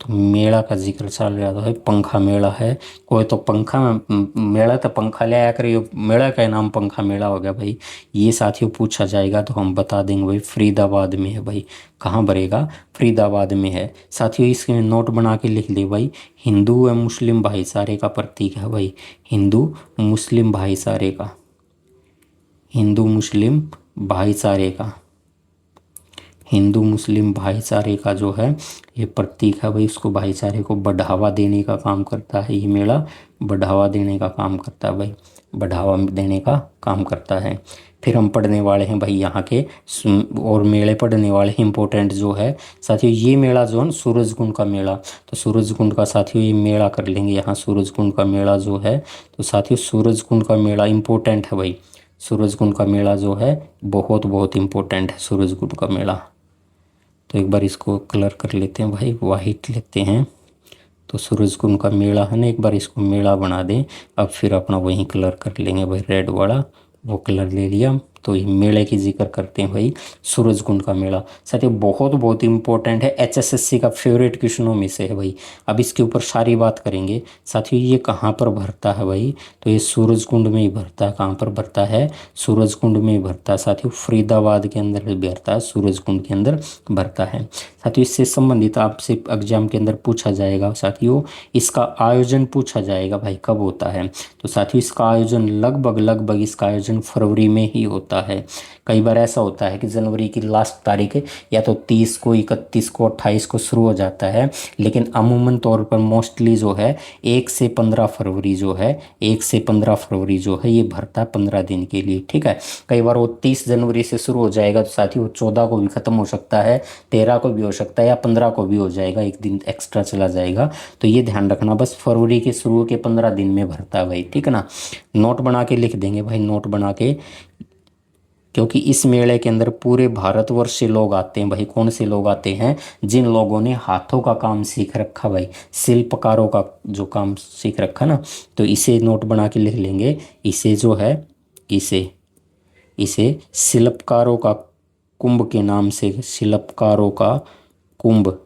तो मेला का जिक्र चल रहा है, पंखा मेला है। कोई तो पंखा मेला, तो पंखा ले आया करिए, मेला का नाम पंखा मेला हो गया भाई। ये साथियों पूछा जाएगा तो हम बता देंगे भाई फरीदाबाद में है भाई। कहाँ भरेगा, फरीदाबाद में है साथियों। इसके नोट बना के लिख दे भाई, हिंदू एवं मुस्लिम भाईचारे का प्रतीक है भाई। हिंदू मुस्लिम भाईचारे का, हिंदू मुस्लिम भाईचारे का, हिंदू मुस्लिम भाईचारे का जो है ये प्रतीक है भाई। उसको भाईचारे को बढ़ावा देने का काम करता है ये मेला, बढ़ावा देने का काम करता है भाई, बढ़ावा देने का काम करता है। फिर हम पढ़ने वाले हैं भाई यहाँ के और मेले पढ़ने वाले हैं इम्पोर्टेंट जो है साथियों। ये मेला जो है सूरजकुंड का मेला, तो सूरजकुंड का साथियों ये मेला कर लेंगे यहाँ। सूरजकुंड का मेला जो है, तो साथियों सूरजकुंड का मेला इम्पोर्टेंट है भाई। सूरजकुंड का मेला जो है बहुत बहुत इम्पोर्टेंट है सूरजकुंड का मेला। तो एक बार इसको कलर कर लेते हैं भाई, वाइट लेते हैं। तो सूरजकुंड का मेला है ना, एक बार इसको मेला बना दें। अब फिर अपना वही कलर कर लेंगे भाई, रेड वाला वो कलर ले लिया। तो ये मेले की जिक्र करते हैं भाई, सूरजकुंड का मेला साथियों बहुत बहुत इंपॉर्टेंट है। एचएसएससी का फेवरेट क्वेश्चनों में से है भाई। अब इसके ऊपर सारी बात करेंगे साथियों। ये कहाँ पर भरता है भाई, तो ये सूरजकुंड में ही भरता है। कहाँ पर भरता है, सूरजकुंड में ही भरता है साथियों। फरीदाबाद के अंदर भी भरता है, सूरजकुंड के अंदर भरता है साथियों। इससे संबंधित आपसे एग्जाम के अंदर पूछा जाएगा साथियों, इसका आयोजन पूछा जाएगा भाई कब होता है। तो साथियों इसका आयोजन लगभग इसका आयोजन फरवरी में ही होता है। कई बार ऐसा होता है कि जनवरी की लास्ट तारीख या तो 30 को, 31 को, 28 को शुरू हो जाता है, लेकिन अमूमन तौर पर मोस्टली जो है 1 से 15 फरवरी जो है, 1 से 15 फरवरी जो है ये भरता है 15 दिन के लिए, ठीक है। कई बार वो 30 जनवरी से शुरू हो जाएगा तो साथियों 14 को भी ख़त्म हो सकता है, 13 को भी हो सकता है, या 15 को भी हो जाएगा, एक दिन एक्स्ट्रा चला जाएगा। तो ये ध्यान रखना, बस फरवरी के शुरू के 15 दिन में भरता है भाई, ठीक है ना। नोट बना के लिख देंगे भाई, नोट बना के, क्योंकि इस मेले के अंदर पूरे भारतवर्ष से लोग आते हैं भाई। कौन से लोग आते हैं, जिन लोगों ने हाथों का काम सीख रखा भाई, शिल्पकारों का जो काम सीख रखा ना, तो इसे नोट बना के लिख लेंगे। इसे जो है, इसे शिल्पकारों का कुंभ के नाम से, शिल्पकारों का कुंभ,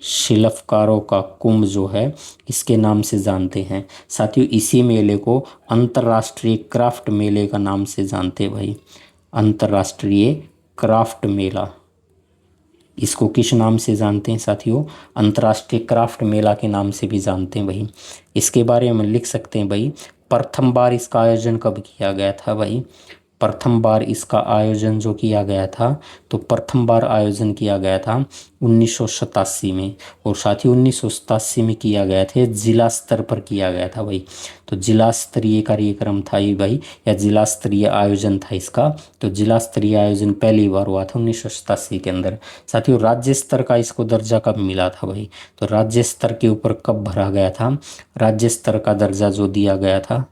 शिल्पकारों का कुंभ जो है इसके नाम से जानते हैं साथियों। इसी मेले को अंतर्राष्ट्रीय क्राफ्ट मेले का नाम से जानते हैं भाई, अंतर्राष्ट्रीय क्राफ्ट मेला। इसको किस नाम से जानते हैं साथियों, अंतर्राष्ट्रीय क्राफ्ट मेला के नाम से भी जानते हैं भाई। इसके बारे में लिख सकते हैं भाई, प्रथम बार इसका आयोजन कब किया गया था भाई। प्रथम बार इसका आयोजन जो किया गया था, तो प्रथम बार आयोजन किया गया था 1987 में। और साथ ही 1987 में किया गया था, जिला स्तर पर किया गया था भाई। तो जिला स्तरीय कार्यक्रम था ये भाई, या जिला स्तरीय आयोजन था इसका। तो जिला स्तरीय आयोजन पहली बार हुआ था 1987 के अंदर। साथियों राज्य स्तर का इसको दर्जा कब मिला था भाई, तो राज्य स्तर के ऊपर कब भरा गया था, राज्य स्तर का दर्जा जो दिया गया था,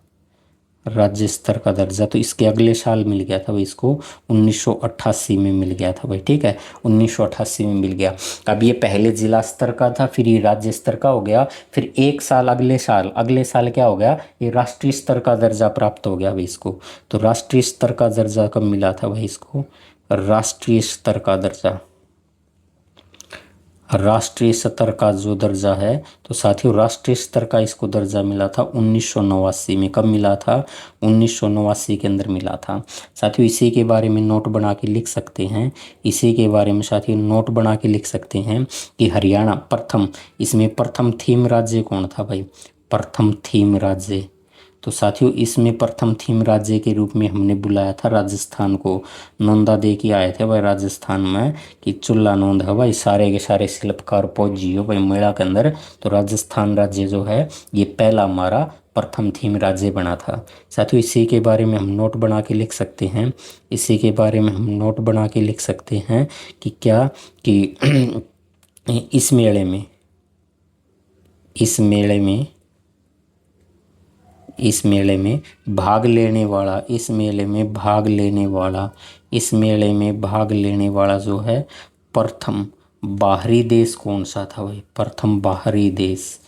राज्य स्तर का दर्जा तो इसके अगले साल मिल गया था भाई इसको, 1988 में मिल गया था भाई, ठीक है, 1988 में मिल गया। अब ये पहले जिला स्तर का था, फिर ये राज्य स्तर का हो गया, फिर एक साल अगले साल क्या हो गया, ये राष्ट्रीय स्तर का दर्जा प्राप्त हो गया भाई इसको। तो राष्ट्रीय स्तर का दर्जा कब मिला था भाई इसको, राष्ट्रीय स्तर का दर्जा, राष्ट्रीय स्तर का जो दर्जा है, तो साथियों राष्ट्रीय स्तर का इसको दर्जा मिला था 1989 में। कब मिला था, 1989 के अंदर मिला था साथियों। इसी के बारे में नोट बना के लिख सकते हैं, इसी के बारे में साथियों नोट बना के लिख सकते हैं कि हरियाणा प्रथम, इसमें प्रथम थीम राज्य कौन था भाई, प्रथम थीम राज्य, तो साथियों इसमें प्रथम थीम राज्य के रूप में हमने बुलाया था राजस्थान को। नोंदा दे के आए थे भाई राजस्थान में कि चुल्ला नोंद है भाई, सारे के सारे शिल्पकार पहुंचियो भाई मेला के अंदर। तो राजस्थान राज्य जो है ये पहला हमारा प्रथम थीम राज्य बना था। साथियों इसी के बारे में हम नोट बना के लिख सकते हैं, इसी के बारे में हम नोट बना के लिख सकते हैं कि क्या कि इस मेले में इस मेले में इस मेले में भाग लेने वाला इस मेले में भाग लेने वाला इस मेले में भाग लेने वाला जो है प्रथम बाहरी देश कौन सा था भाई? प्रथम बाहरी देश।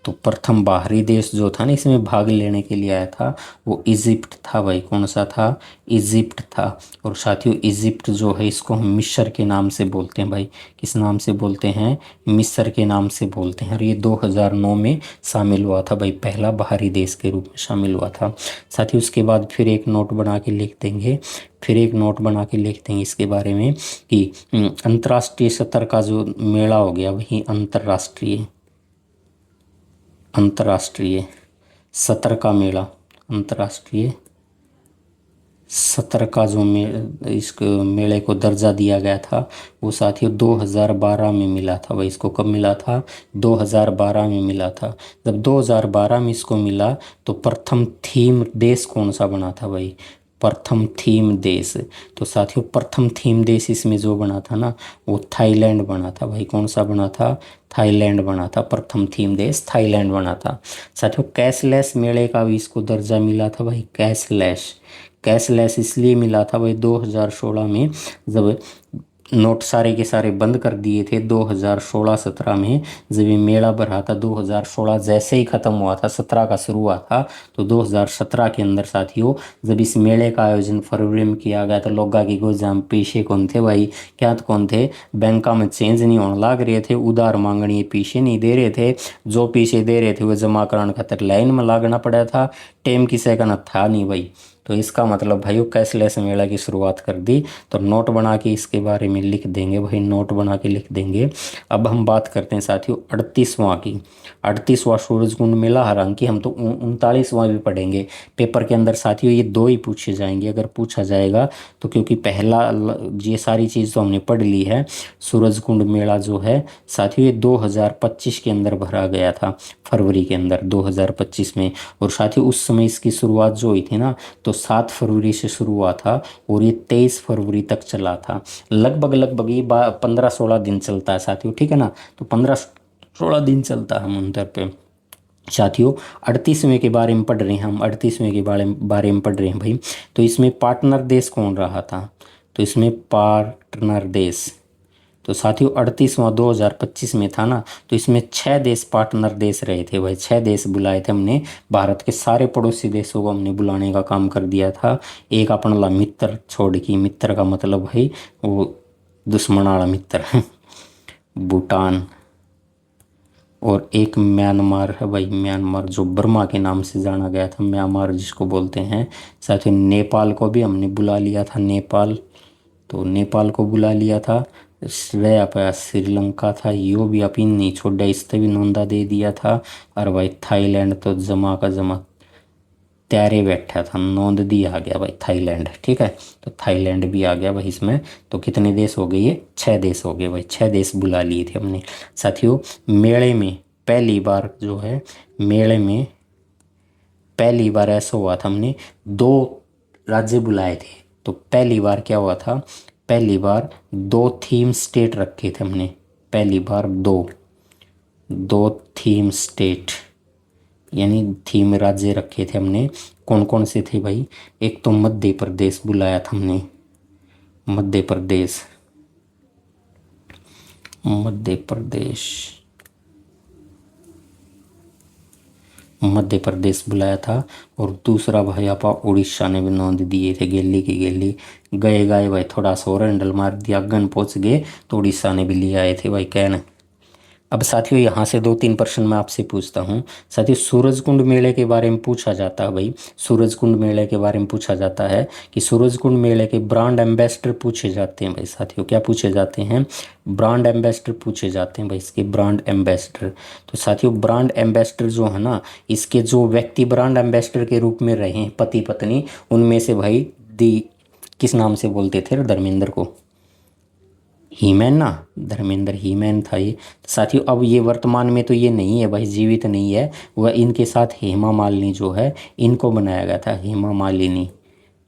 तो प्रथम बाहरी देश जो था ना इसमें भाग लेने के लिए आया था वो इजिप्ट था भाई। कौन सा था? इजिप्ट था। और साथियों इजिप्ट जो है इसको हम मिस्र के नाम से बोलते हैं भाई। किस नाम से बोलते हैं? मिस्र के नाम से बोलते हैं। और ये 2009 में शामिल हुआ था भाई, पहला बाहरी देश के रूप में शामिल हुआ था। साथियों उसके बाद फिर एक नोट बना के लिख देंगे, इसके बारे में कि अंतर्राष्ट्रीय स्तर का जो मेला हो गया वही अंतर्राष्ट्रीय सतर का मेला, अंतर्राष्ट्रीय सतर का जो इस मेले को दर्जा दिया गया था वो साथियों 2012 में मिला था भाई। इसको कब मिला था? 2012 में मिला था। जब 2012 में इसको मिला तो प्रथम थीम देश कौन सा बना था भाई? प्रथम थीम देश। तो साथियों प्रथम थीम देश इसमें जो बना था ना वो थाईलैंड बना था भाई। कौन सा बना था? थाईलैंड बना था। प्रथम थीम देश थाईलैंड बना था। साथियों कैशलेस मेले का भी इसको दर्जा मिला था भाई। कैशलेस इसलिए मिला था भाई 2016 में जब नोट सारे के सारे बंद कर दिए थे 2016-17 में। जब ये मेला भरा था 2016 जैसे ही ख़त्म हुआ था, 17 का शुरू हुआ था, तो 2017 के अंदर साथियों जब इस मेले का आयोजन फरवरी में किया गया तो लोग की गोजाम पीछे कौन थे भाई? क्या तो कौन थे? बैंका में चेंज नहीं होने लग रहे थे, उधार मांगनी पीछे नहीं दे रहे थे, जो पीछे दे रहे थे वो जमा कराने खातर लाइन में लागना पड़ा था, टेम किसी का न था नहीं भाई। तो इसका मतलब भाई कैशलेस मेला की शुरुआत कर दी। तो नोट बना के इसके बारे में लिख देंगे भाई, नोट बना के लिख देंगे। अब हम बात करते हैं साथियों 38वां की। 38वां सूरजकुंड मेला, हालांकि हम तो 39वां भी पढ़ेंगे पेपर के अंदर साथियों। ये दो ही पूछे जाएंगे अगर पूछा जाएगा तो, क्योंकि पहला ये सारी चीज़ तो हमने पढ़ ली है। सूरजकुंड मेला जो है साथियों ये 2025 के अंदर भरा गया था, फरवरी के अंदर 2025 में। और साथियों उस समय इसकी शुरुआत जो हुई थी ना तो 7 फरवरी से शुरू हुआ था और ये 23 फरवरी तक चला था। लगभग ये 15-16 दिन चलता है साथियों, ठीक है ना। तो 15-16 दिन चलता है मंतर पे। साथियों 38वें के बारे में पढ़ रहे हैं हम, 38वें के बारे में पढ़ रहे हैं भाई। तो इसमें पार्टनर देश कौन रहा था? तो इसमें पार्टनर देश, तो साथियों 38वां 2025 में था ना, तो इसमें 6 देश पार्टनर देश रहे थे भाई। 6 देश बुलाए थे हमने, भारत के सारे पड़ोसी देशों को हमने बुलाने का काम कर दिया था। एक अपना मित्र छोड़ की, मित्र का मतलब भाई वो दुश्मन वाला मित्र भूटान, और एक म्यांमार है भाई, म्यांमार जो बर्मा के नाम से जाना गया था, म्यांमार जिसको बोलते हैं। साथ ही नेपाल को भी हमने बुला लिया था, नेपाल, तो नेपाल को बुला लिया था। रहा पाया श्रीलंका था, यो भी अपिन नहीं छोड़ा, इससे भी नोंदा दे दिया था। और भाई थाईलैंड तो जमा का जमा त्यारे बैठा था, नोंद दिया आ गया भाई थाईलैंड, ठीक है। तो थाईलैंड भी आ गया भाई इसमें। तो कितने देश हो गए? ये 6 देश हो गए भाई, 6 देश बुला लिए थे हमने। साथियों मेले में पहली बार जो है, मेले में पहली बार ऐसा हुआ था हमने 2 राज्य बुलाए थे। तो पहली बार क्या हुआ था? पहली बार 2 थीम स्टेट रखे थे हमने, पहली बार 2 थीम स्टेट यानी थीम राज्य रखे थे हमने। कौन कौन से थे भाई? एक तो मध्य प्रदेश बुलाया था हमने, मध्य प्रदेश बुलाया था। और दूसरा भाई आपा उड़ीसा ने भी नोंद दिए थे, गेली की गेली गए भाई, थोड़ा सा और हैंडल मार दिया, अगन पहुंच गए तो उड़ीसा ने भी ले आए थे भाई। कहना अब साथियों यहाँ से 2-3 प्रश्न मैं आपसे पूछता हूँ। साथियों सूरजकुंड मेले के बारे में पूछा जाता है भाई, सूरजकुंड मेले के बारे में पूछा जाता है कि सूरजकुंड मेले के ब्रांड एम्बेसडर पूछे जाते हैं भाई। साथियों क्या पूछे जाते हैं? ब्रांड एम्बेसडर पूछे जाते हैं भाई, इसके ब्रांड एम्बेसडर। तो साथियों ब्रांड एम्बेसडर जो है ना, इसके जो व्यक्ति ब्रांड एम्बेसडर के रूप में रहे हैं पति पत्नी, उनमें से भाई दी किस नाम से बोलते थे धर्मेंद्र को? हीमैन ना, धर्मेंद्र हीमैन था ये। साथियों अब ये वर्तमान में तो ये नहीं है भाई, जीवित नहीं है वह। इनके साथ हेमा मालिनी जो है, इनको बनाया गया था हेमा मालिनी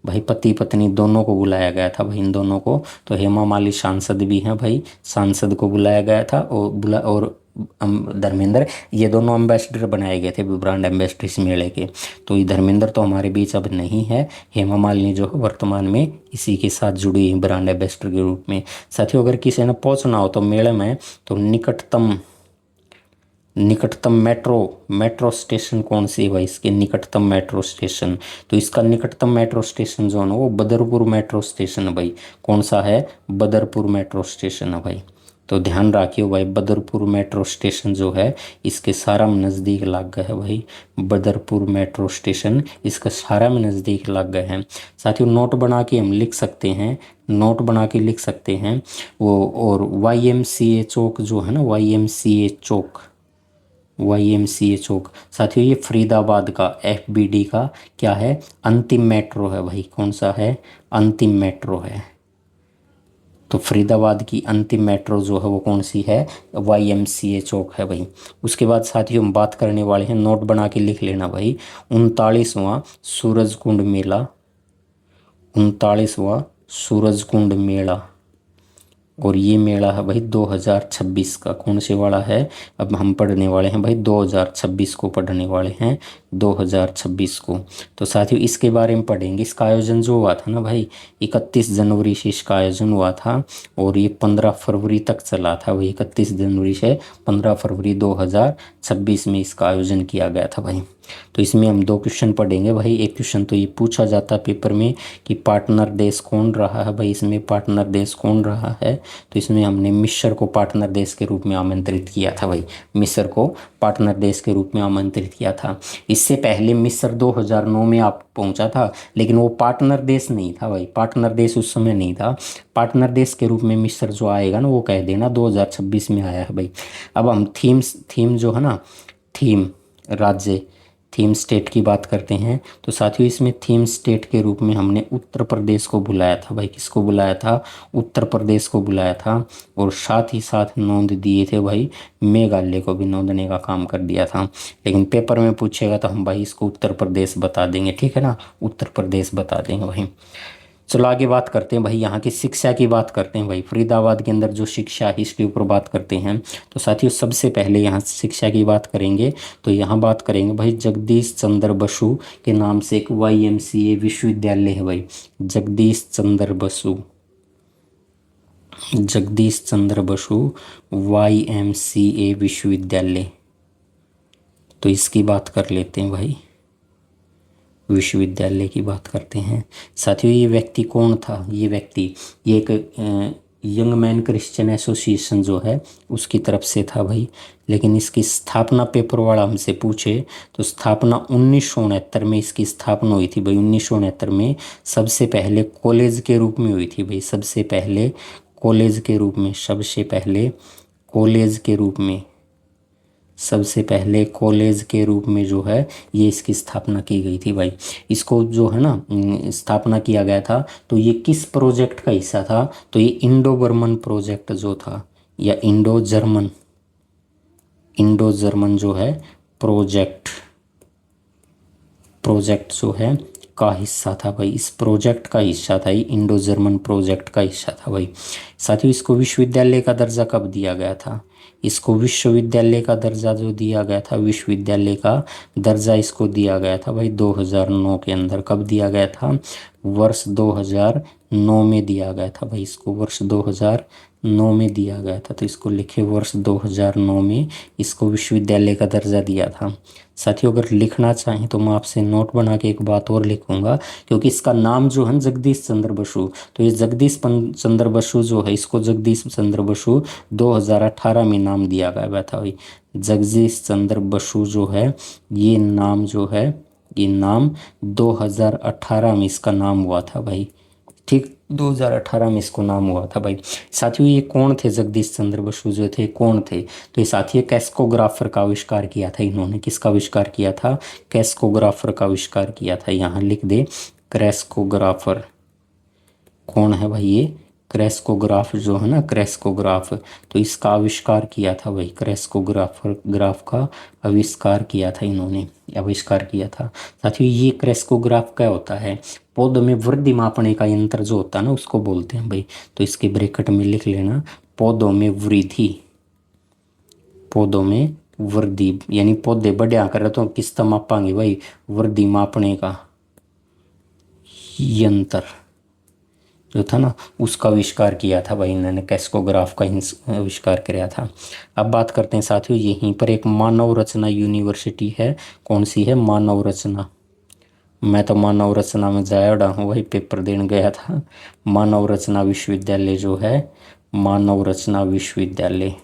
भाई। पति पत्नी दोनों को बुलाया गया था भाई, इन दोनों को। तो हेमा मालिनी सांसद भी हैं भाई, सांसद को बुलाया गया था और धर्मेंद्र, ये दोनों एम्बेसडर बनाए गए थे ब्रांड एम्बेसडर इस मेले के। तो ये धर्मेंद्र तो हमारे बीच अब नहीं है, हेमा मालिनी जो है वर्तमान में इसी के साथ जुड़ी है ब्रांड एम्बेसडर के रूप में। साथियों अगर किसी ने पहुंचना हो तो मेले में, तो निकटतम मेट्रो स्टेशन कौन सी है भाई? इसके निकटतम मेट्रो स्टेशन, तो इसका निकटतम मेट्रो स्टेशन जो है ना, वो बदरपुर मेट्रो स्टेशन है भाई। कौन सा है? बदरपुर मेट्रो स्टेशन है भाई। तो ध्यान रखियो भाई, बदरपुर मेट्रो स्टेशन जो है इसके सारा में नज़दीक लग गए है भाई। बदरपुर मेट्रो स्टेशन इसका सारा में नज़दीक लग गए हैं। साथियों नोट बना के हम लिख सकते हैं, नोट बना के लिख सकते हैं वो। और YMCA चौक जो है ना, YMCA चौक साथियों, ये फरीदाबाद का FBD का क्या है? अंतिम मेट्रो है भाई। कौन सा है? अंतिम मेट्रो है। तो फरीदाबाद की अंतिम मेट्रो जो है वो कौन सी है? YMCA चौक है भाई। उसके बाद साथियों हम बात करने वाले हैं, नोट बना के लिख लेना भाई, 39वां सूरजकुंड मेला। 39वां सूरजकुंड मेला, और ये मेला है भाई 2026 का। कौन से वाला है? अब हम पढ़ने वाले हैं भाई 2026 को, पढ़ने वाले हैं 2026 को। तो साथियों इसके बारे में पढ़ेंगे। इसका आयोजन जो हुआ था ना भाई, 31 जनवरी से इसका आयोजन हुआ था, और ये 15 फरवरी तक चला था भाई। 31 जनवरी से 15 फरवरी 2026 में इसका आयोजन किया गया था भाई। तो इसमें हम 2 क्वेश्चन पढ़ेंगे भाई। एक क्वेश्चन तो ये पूछा जाता है पेपर में कि पार्टनर देश कौन रहा है भाई, इसमें पार्टनर देश कौन रहा है? तो इसमें हमने मिस्र को पार्टनर देश के रूप में आमंत्रित किया था भाई, मिस्र को पार्टनर देश के रूप में आमंत्रित किया था। इससे पहले मिस्र 2009 में आप पहुंचा था, लेकिन वो पार्टनर देश नहीं था भाई, पार्टनर देश उस समय नहीं था। पार्टनर देश के रूप में मिस्र जो आएगा ना, वो कह देना 2026 में आया है भाई। अब हम थीम जो है ना, थीम राज्य, थीम स्टेट की बात करते हैं। तो साथियों इसमें थीम स्टेट के रूप में हमने उत्तर प्रदेश को बुलाया था भाई। किसको बुलाया था? उत्तर प्रदेश को बुलाया था। और साथ ही साथ नोंद दिए थे भाई, मेघालय को भी नोंदने का काम कर दिया था। लेकिन पेपर में पूछेगा तो हम भाई इसको उत्तर प्रदेश बता देंगे, ठीक है ना, उत्तर प्रदेश बता देंगे भाई। चलो आगे बात करते हैं भाई, यहाँ की शिक्षा की बात करते हैं भाई। फरीदाबाद के अंदर जो शिक्षा है इसके ऊपर बात करते हैं। तो साथियों सबसे पहले यहाँ शिक्षा की बात करेंगे, तो यहाँ बात करेंगे भाई जगदीश चंद्र बसु के नाम से एक YMCA विश्वविद्यालय है भाई। जगदीश चंद्र बसु, जगदीश चंद्र बसु YMCA विश्वविद्यालय। तो इसकी बात कर लेते हैं भाई, विश्वविद्यालय की बात करते हैं। साथियों ये व्यक्ति कौन था? ये व्यक्ति, ये एक यंग मैन क्रिश्चियन एसोसिएशन जो है उसकी तरफ से था भाई। लेकिन इसकी स्थापना पेपर वाला हमसे पूछे तो स्थापना 1969 में इसकी स्थापना हुई थी भाई। 1969 में सबसे पहले कॉलेज के रूप में हुई थी भाई। सबसे पहले कॉलेज के रूप में, सबसे पहले कॉलेज के रूप में, सबसे पहले कॉलेज के रूप में जो है ये इसकी स्थापना की गई थी भाई। इसको जो है ना स्थापना किया गया था, तो ये किस प्रोजेक्ट का हिस्सा था? तो ये इंडो बर्मन प्रोजेक्ट जो था, या इंडो जर्मन जो है प्रोजेक्ट जो है का हिस्सा था भाई। इस प्रोजेक्ट का हिस्सा था, ये इंडो जर्मन प्रोजेक्ट का हिस्सा था भाई। साथियों इसको विश्वविद्यालय का दर्जा कब दिया गया था? इसको विश्वविद्यालय का दर्जा जो दिया गया था, विश्वविद्यालय का दर्जा इसको दिया गया था भाई 2009 के अंदर। कब दिया गया था? वर्ष 2009 में दिया गया था भाई इसको, वर्ष 2009 में दिया गया था। तो इसको लिखे वर्ष 2009 में इसको विश्वविद्यालय का दर्जा दिया था। साथियों अगर लिखना चाहें तो मैं आपसे नोट बना के एक बात और लिखूंगा, क्योंकि इसका नाम जो है जगदीश चंद्र बसु, तो ये चंद्र बसु जो है इसको जगदीश चंद्र बसु 2018 में नाम दिया गया था भाई। जगदीश चंद्र बसु जो है ये नाम जो है ये नाम 2018 में इसका नाम हुआ था भाई। ठीक 2018 में इसको नाम हुआ था भाई। साथियों ये कौन थे जगदीश चंद्र बसु जो थे, कौन थे? तो ये साथियों कैस्कोग्राफर का आविष्कार किया था इन्होंने। किसका आविष्कार किया था? कैस्कोग्राफर का आविष्कार किया था। यहाँ लिख दे क्रेस्कोग्राफर। कौन है भाई ये? क्रेस्कोग्राफ जो है ना, क्रेस्कोग्राफ, तो इसका आविष्कार किया था भाई। ग्राफ का आविष्कार किया था इन्होंने, आविष्कार किया था। साथियों ये क्रेस्कोग्राफ क्या होता है? पौधों में वृद्धि मापने का यंत्र जो होता है ना उसको बोलते हैं भाई। तो इसके ब्रैकेट में लिख लेना पौधों में वृद्धि, पौधों में वृद्धि यानी पौधे बढ़िया कर तो किसका मापांगे भाई? वृद्धि मापने का यंत्र जो था ना उसका आविष्कार किया था भाई इन्होंने, कैस्कोग्राफ का आविष्कार किया था। अब बात करते हैं साथियों यहीं पर एक मानव रचना यूनिवर्सिटी है। कौन सी है? मानव रचना। मैं तो मानव रचना में जाया उड़ा हूँ भाई, पेपर देने गया था। मानव रचना विश्वविद्यालय जो है, मानव रचना विश्वविद्यालय,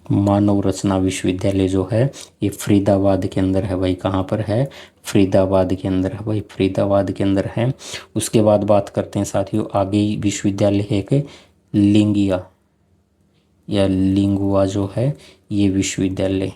मानव रचना विश्वविद्यालय जो है ये फरीदाबाद के अंदर है भाई। कहाँ पर है? फरीदाबाद के अंदर है भाई, फरीदाबाद के अंदर है। उसके बाद बात करते हैं साथियों आगे विश्वविद्यालय है कि लिंगिया या लिंगुआ जो है ये विश्वविद्यालय।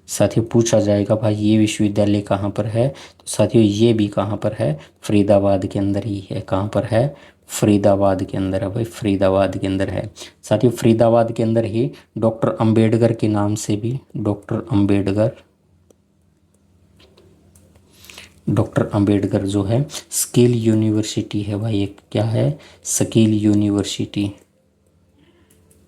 साथियों पूछा जाएगा भाई ये विश्वविद्यालय कहाँ पर है? तो साथियों ये भी कहाँ पर है? फरीदाबाद के अंदर ही है। कहाँ पर है? फरीदाबाद के अंदर है भाई, फरीदाबाद के अंदर है। साथियों फरीदाबाद के अंदर ही डॉक्टर अंबेडकर के नाम से भी, डॉक्टर अंबेडकर जो है स्किल यूनिवर्सिटी है भाई। एक क्या है? स्किल यूनिवर्सिटी,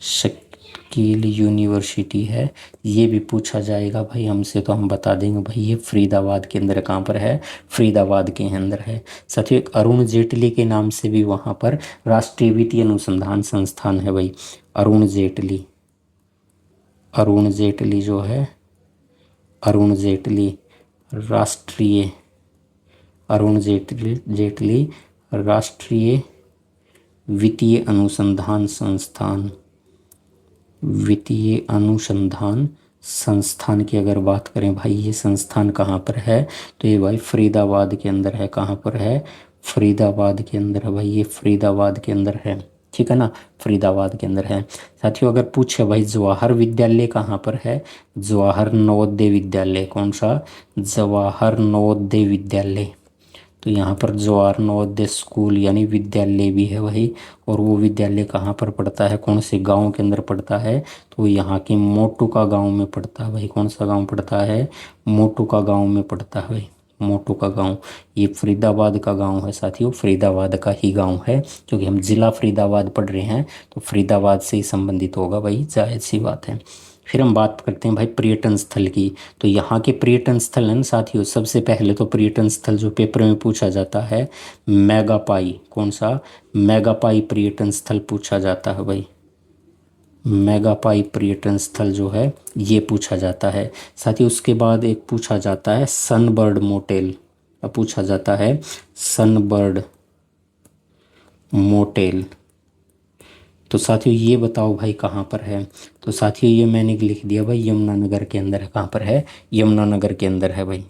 स्किल यूनिवर्सिटी है। ये भी पूछा जाएगा भाई हमसे तो हम बता देंगे भाई ये फरीदाबाद के अंदर। कहाँ पर है? फरीदाबाद के अंदर है। साथियों एक अरुण जेटली के नाम से भी वहाँ पर राष्ट्रीय वित्तीय अनुसंधान संस्थान है भाई। अरुण जेटली, अरुण जेटली जो है, अरुण जेटली राष्ट्रीय, अरुण जेटली राष्ट्रीय वित्तीय अनुसंधान संस्थान, वित्तीय अनुसंधान संस्थान की अगर बात करें भाई ये संस्थान कहाँ पर है? तो ये भाई फरीदाबाद के अंदर है। कहाँ पर है? फरीदाबाद के अंदर है भाई, ये फरीदाबाद के अंदर है। ठीक है ना, फरीदाबाद के अंदर है। साथियों अगर पूछे भाई जवाहर विद्यालय कहाँ पर है? जवाहर नवोदय विद्यालय। कौन सा? जवाहर नवोदय विद्यालय। तो यहाँ पर जवाहर नवोदय स्कूल यानी विद्यालय भी है वही। और वो विद्यालय कहाँ पर पड़ता है? कौन से गांव के अंदर पड़ता है? तो यहाँ के मोटू का गांव में पड़ता है भाई। कौन सा गांव पड़ता है? मोटू का गांव में पड़ता है भाई, मोटू का गांव। ये फरीदाबाद का गांव है साथियों, फरीदाबाद का ही गांव है, क्योंकि हम जिला फरीदाबाद पढ़ रहे हैं तो फरीदाबाद से ही संबंधित होगा भाई, जाहिर सी बात है। फिर हम बात करते हैं भाई पर्यटन स्थल की। तो यहाँ के पर्यटन स्थल हैं साथियों, सबसे पहले तो पर्यटन स्थल जो पेपर में पूछा जाता है मेगापाई। कौन सा? मेगापाई पर्यटन स्थल पूछा जाता है भाई। मेगापाई पर्यटन स्थल जो है ये पूछा जाता है साथियों। उसके बाद एक पूछा जाता है सनबर्ड मोटेल, पूछा जाता है सनबर्ड मोटेल। तो साथियों ये बताओ भाई कहाँ पर है? तो साथियों ये मैंने लिख दिया भाई यमुनानगर के अंदर है। कहाँ पर है? यमुनानगर के अंदर है भाई।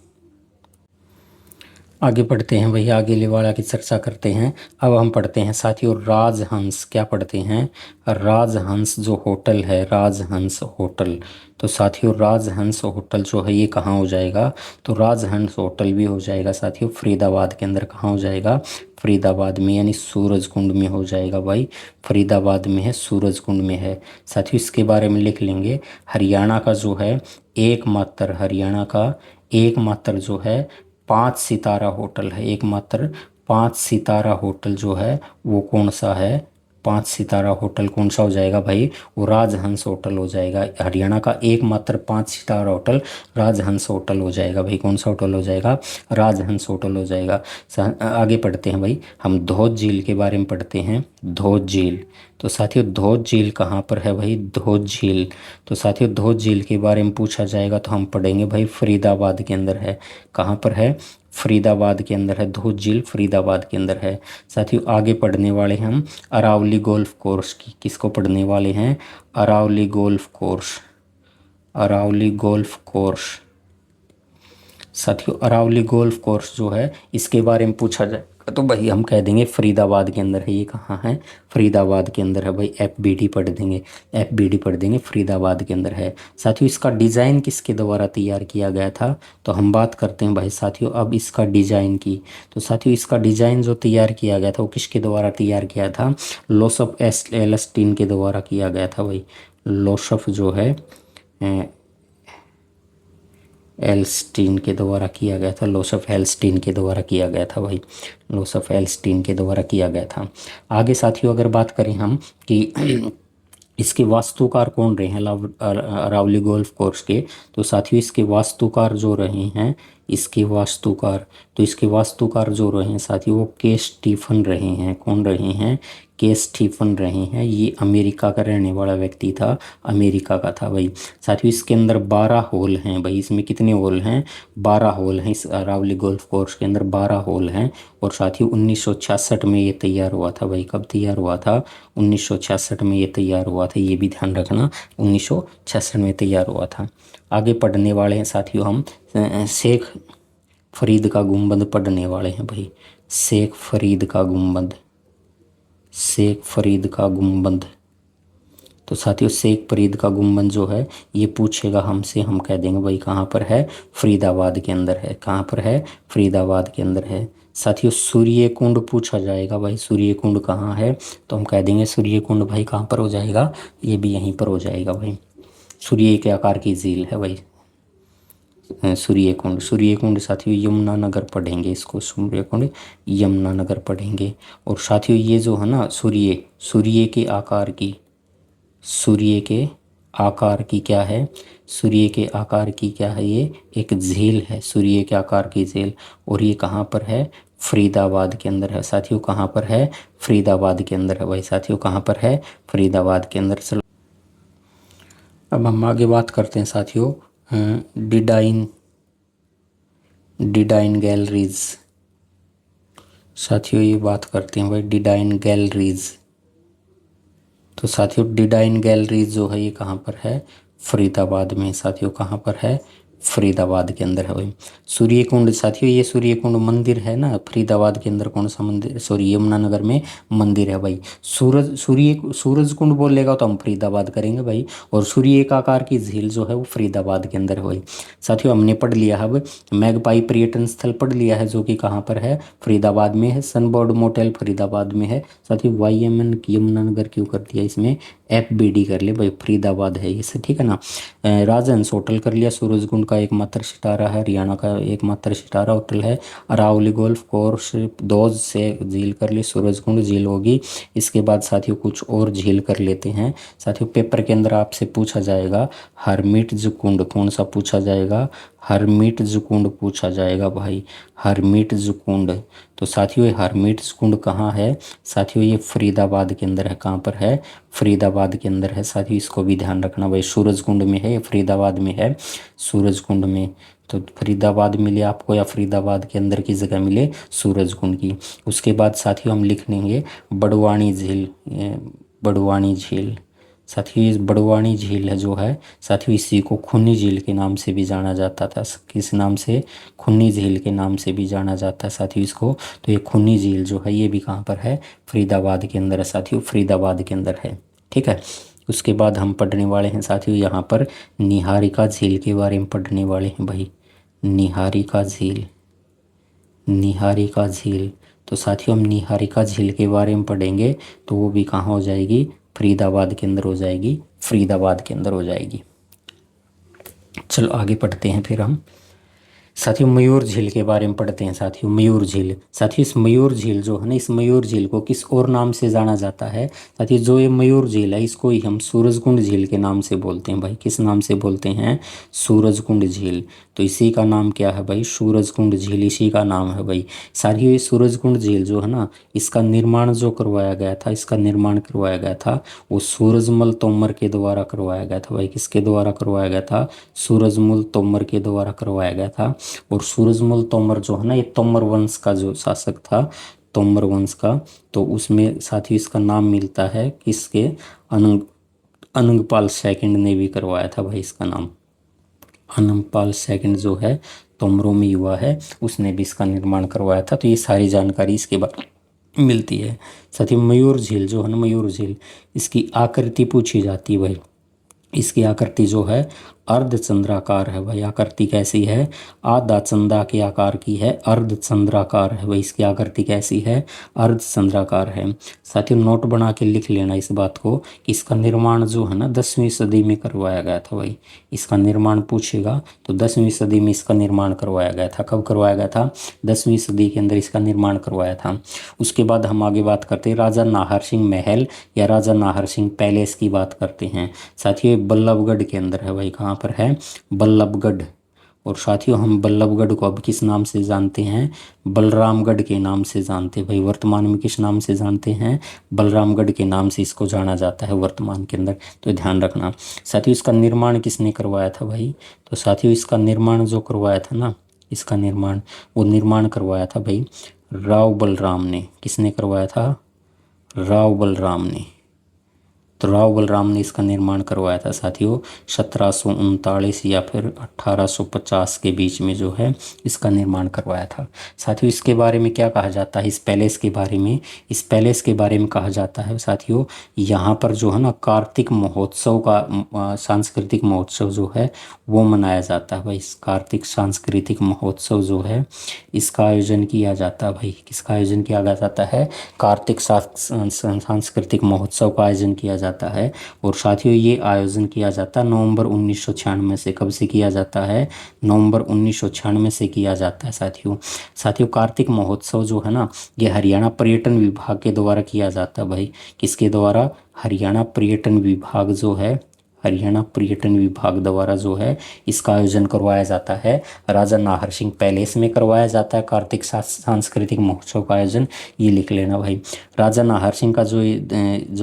आगे पढ़ते हैं भाई, आगे लिवाड़ा की चर्चा करते हैं। अब हम पढ़ते हैं साथियों राजहंस। क्या पढ़ते हैं? राजहंस जो होटल है, राजहंस होटल। तो साथियों राजहंस होटल जो है ये कहाँ हो जाएगा? तो राजहंस होटल भी हो जाएगा साथियों फरीदाबाद के अंदर। कहाँ हो जाएगा? फरीदाबाद में यानी सूरजकुंड में हो जाएगा भाई। फरीदाबाद में है, सूरजकुंड में है साथियों। इसके बारे में लिख लेंगे। हरियाणा का जो है एकमात्र, हरियाणा का एकमात्र जो है 5 सितारा होटल है, एकमात्र 5 सितारा होटल जो है वो कौन सा है? 5 सितारा होटल कौन सा हो जाएगा भाई, वो राजहंस होटल हो जाएगा। हरियाणा का एकमात्र 5 सितारा होटल राजहंस होटल हो जाएगा भाई। कौन सा होटल हो जाएगा, राजहंस होटल हो जाएगा। आगे पढ़ते हैं भाई, हम धौत झील के बारे में पढ़ते हैं। धौत झील, तो साथियों धौत झील कहाँ पर है भाई, धौत झील। तो साथियों धौत झील के बारे में पूछा जाएगा तो हम पढ़ेंगे भाई फरीदाबाद के अंदर है। कहाँ पर है, फरीदाबाद के अंदर है धौत झील, फरीदाबाद के अंदर है। साथियों आगे पढ़ने वाले हम अरावली गोल्फ कोर्स की, किसको पढ़ने वाले हैं, Aravali golf course, Aravali golf course. साथियों अरावली गोल्फ कोर्स जो है इसके बारे में पूछा जाए तो भाई हम कह देंगे फरीदाबाद के अंदर है। ये कहाँ है, फरीदाबाद के अंदर है भाई। FBD पढ़ देंगे, FBD पढ़ देंगे, फरीदाबाद के अंदर है। साथियों इसका डिज़ाइन किसके द्वारा तैयार किया गया था, तो हम बात करते हैं भाई साथियों अब इसका डिज़ाइन की। तो साथियों इसका डिज़ाइन जो तैयार किया गया था वो किसके द्वारा तैयार किया था, लोसफ एल्स्टीन के द्वारा किया गया था भाई। लोसफ जो है एल्स्टीन के द्वारा किया गया था, लोसफ एल्स्टीन के द्वारा किया गया था भाई, लोसफ एल्स्टीन के द्वारा किया गया था। आगे साथियों अगर बात करें हम कि इसके वास्तुकार कौन रहे हैं अरावली गोल्फ कोर्स के, तो साथियों इसके वास्तुकार जो रहे हैं, इसके वास्तुकार, तो इसके वास्तुकार जो रहे हैं साथियों वो के स्टीफन रहे हैं। कौन रहे हैं, के स्टीफन रहे हैं। ये अमेरिका का रहने वाला व्यक्ति था, अमेरिका का था भाई। साथियों इसके अंदर 12 होल हैं भाई। इसमें कितने होल हैं, 12 होल हैं। इस अरावली गोल्फ कोर्स के अंदर 12 होल हैं। और साथियों 1966 में ये तैयार हुआ था भाई। कब तैयार हुआ था, 1966 में ये तैयार हुआ था, ये भी ध्यान रखना 1966 में तैयार हुआ था। आगे पढ़ने वाले हैं साथियों हम शेख फरीद का गुंबद पढ़ने वाले हैं भाई। शेख फरीद का गुंबद, शेख फरीद का गुंबद। तो साथियों शेख फरीद का गुंबद जो है ये पूछेगा हमसे, हम कह देंगे भाई कहाँ पर है, फरीदाबाद के अंदर है। कहाँ पर है, फरीदाबाद के अंदर है। साथियों सूर्य कुंड पूछा जाएगा भाई, सूर्य कुंड कहाँ है, तो हम कह देंगे सूर्य कुंड भाई कहाँ पर हो जाएगा, ये भी यहीं पर हो जाएगा भाई। सूर्य के आकार की झील है भाई सूर्य कुंड। सूर्य कुंड साथियों यमुनानगर पढ़ेंगे इसको, सूर्य कुंड यमुनानगर पढ़ेंगे। और साथियों ये जो है ना सूर्य, सूर्य के आकार की, सूर्य के आकार की क्या है, सूर्य के आकार की क्या है, ये एक झील है, सूर्य के आकार की झील। और ये कहाँ पर है, फरीदाबाद के अंदर है साथियों। कहाँ पर है, फरीदाबाद के अंदर है भाई साथियों। कहाँ पर है, फरीदाबाद के अंदर। चलो अब हम आगे बात करते हैं साथियों डिडाइन, डिडाइन गैलरीज। साथियों ये बात करते हैं भाई डिडाइन गैलरीज। तो साथियों डिडाइन गैलरीज जो है ये कहाँ पर है, फरीदाबाद में साथियों। कहाँ पर है, फरीदाबाद के अंदर है भाई। सूर्य कुंड साथियों ये सूर्य कुंड मंदिर है ना फरीदाबाद के अंदर, कौन सा मंदिर, सॉरी यमुनानगर में मंदिर है भाई। सूरज कुंड बोलेगा तो हम फरीदाबाद करेंगे भाई। और सूर्य का आकार की झील जो है वो फरीदाबाद के अंदर है भाई। साथियों हमने पढ़ लिया है अब मैगपाई पर्यटन स्थल पढ़ लिया है जो कि कहाँ पर है, फरीदाबाद में है। सनबर्ड मोटेल फरीदाबाद में है साथियों। YMN यमुनानगर क्यों कर दिया, इसमें FBD कर ले भाई, फरीदाबाद है ये से, ठीक है ना। राजहंस होटल कर लिया, सूरजकुंड का एकमात्र सितारा है, हरियाणा का एकमात्र सितारा होटल है। अरावली गोल्फ कोर्स दोज से झील कर ली, सूरजकुंड झील होगी। इसके बाद साथियों कुछ और झील कर लेते हैं साथियों। पेपर के अंदर आपसे पूछा जाएगा हरमिटज कुंड, कौन सा पूछा जाएगा, हरमिटज कुंड पूछा जाएगा भाई, हरमिटज कुंड। तो साथियों ये हरमिटज कुंड कहाँ है साथियों, ये फरीदाबाद के अंदर है। कहाँ पर है, फरीदाबाद के अंदर है साथियों। इसको भी ध्यान रखना भाई, सूरजकुंड में है या फरीदाबाद में है, सूरजकुंड में। तो फरीदाबाद मिले आपको या फरीदाबाद के अंदर की जगह मिले सूरजकुंड की। उसके बाद साथियों हम लिख लेंगे बड़वानी झील, बड़वानी झील। साथियों इस बड़वानी झील है जो है साथियों इसी को खूनी झील के नाम से भी जाना जाता था। किस नाम से, खूनी झील के नाम से भी जाना जाता है साथियों इसको। तो ये खूनी झील जो है ये भी कहाँ पर है, फरीदाबाद के अंदर है साथियों, फरीदाबाद के अंदर है, ठीक है। उसके बाद हम पढ़ने वाले हैं साथियों यहाँ पर निहारिका झील के बारे में पढ़ने वाले हैं भाई। निहारिका झील, निहारिका झील। तो साथियों हम निहारिका झील के बारे में पढ़ेंगे तो वो भी कहाँ हो जाएगी, फरीदाबाद के अंदर हो जाएगी, फरीदाबाद के अंदर हो जाएगी। चलो आगे पढ़ते हैं फिर हम साथियों मयूर झील के बारे में पढ़ते हैं साथियों। मयूर झील, साथियों इस मयूर झील जो है ना, इस मयूर झील को किस और नाम से जाना जाता है? साथियों जो ये मयूर झील है इसको ही हम सूरजकुंड झील के नाम से बोलते हैं भाई। किस नाम से बोलते हैं? सूरजकुंड झील। तो इसी का नाम क्या है भाई? सूरजकुंड झील, इसी का नाम है भाई। साथियों ये सूरजकुंड झील जो है ना, इसका निर्माण जो करवाया गया था, इसका निर्माण करवाया गया था वो सूरजमल तोमर के द्वारा करवाया गया था भाई। किसके द्वारा करवाया गया था? सूरजमल तोमर के द्वारा करवाया गया था। और सूरजमल तोमर जो है ना, ये तोमर वंश का जो शासक था, तोमर वंश का, तो उसमें साथ ही इसका नाम मिलता है किसके? अनंग अनंगपाल सेकंड ने भी करवाया था भाई। इसका नाम अनंगपाल सेकंड जो है, तोमरों में युवा है, उसने भी इसका निर्माण करवाया था। तो ये सारी जानकारी इसके बारे में मिलती है। साथ ही मयूर झील जो है ना, मयूर झील, इसकी आकृति पूछी जाती है भाई। इसकी आकृति जो है अर्धचंद्राकार है भाई। आकृति कैसी है? आधा चंदा के आकार की है, अर्धचंद्राकार है भाई। इसकी आकृति कैसी है? अर्धचंद्राकार है। साथियों नोट बना के लिख लेना इस बात को कि इसका निर्माण जो है ना 10वीं सदी में करवाया गया था भाई। इसका निर्माण पूछेगा तो 10वीं सदी में इसका निर्माण करवाया गया था। कब करवाया गया था? 10वीं सदी के अंदर इसका निर्माण करवाया था। उसके बाद हम आगे बात करते हैं राजा नाहर सिंह महल या राजा नाहर सिंह पैलेस की बात करते हैं। साथियों बल्लभगढ़ के अंदर है भाई। कहाँ पर है? बल्लभगढ़। और साथियों हम बल्लभगढ़ को अब किस नाम से जानते हैं? बलरामगढ़ के नाम से जानते हैं भाई। वर्तमान में किस नाम से जानते हैं? बलरामगढ़ के नाम से इसको जाना जाता है वर्तमान के अंदर। तो ध्यान रखना। साथियों इसका निर्माण किसने करवाया था भाई? तो साथियों इसका निर्माण जो करवाया था ना, इसका निर्माण, वो निर्माण करवाया था भाई राव बलराम ने। किसने करवाया था? राव बलराम ने। तो राव बलराम ने इसका निर्माण करवाया था साथियों 1739 या फिर 1850 के बीच में जो है इसका निर्माण करवाया था। साथियों इसके बारे में क्या कहा जाता है? इस पैलेस के बारे में, इस पैलेस के बारे में कहा जाता है साथियों, यहाँ पर जो है ना कार्तिक महोत्सव का सांस्कृतिक महोत्सव जो है वो मनाया जाता है भाई। इस कार्तिक सांस्कृतिक महोत्सव जो है इसका आयोजन किया जाता है भाई। किसका आयोजन किया जाता है? कार्तिक सांस्कृतिक महोत्सव का आयोजन किया जाता है। और साथियों ये आयोजन किया जाता है नवंबर 1996 से। कब से किया जाता है? नवंबर 1996 से किया जाता है साथियों। साथियों कार्तिक महोत्सव जो है ना, ये हरियाणा पर्यटन विभाग के द्वारा किया जाता है भाई। किसके द्वारा? हरियाणा पर्यटन विभाग जो है, हरियाणा पर्यटन विभाग द्वारा जो है इसका आयोजन करवाया जाता है। राजा नाहर सिंह पैलेस में करवाया जाता है कार्तिक सांस्कृतिक महोत्सव का आयोजन। ये लिख लेना भाई। राजा नाहर सिंह का जो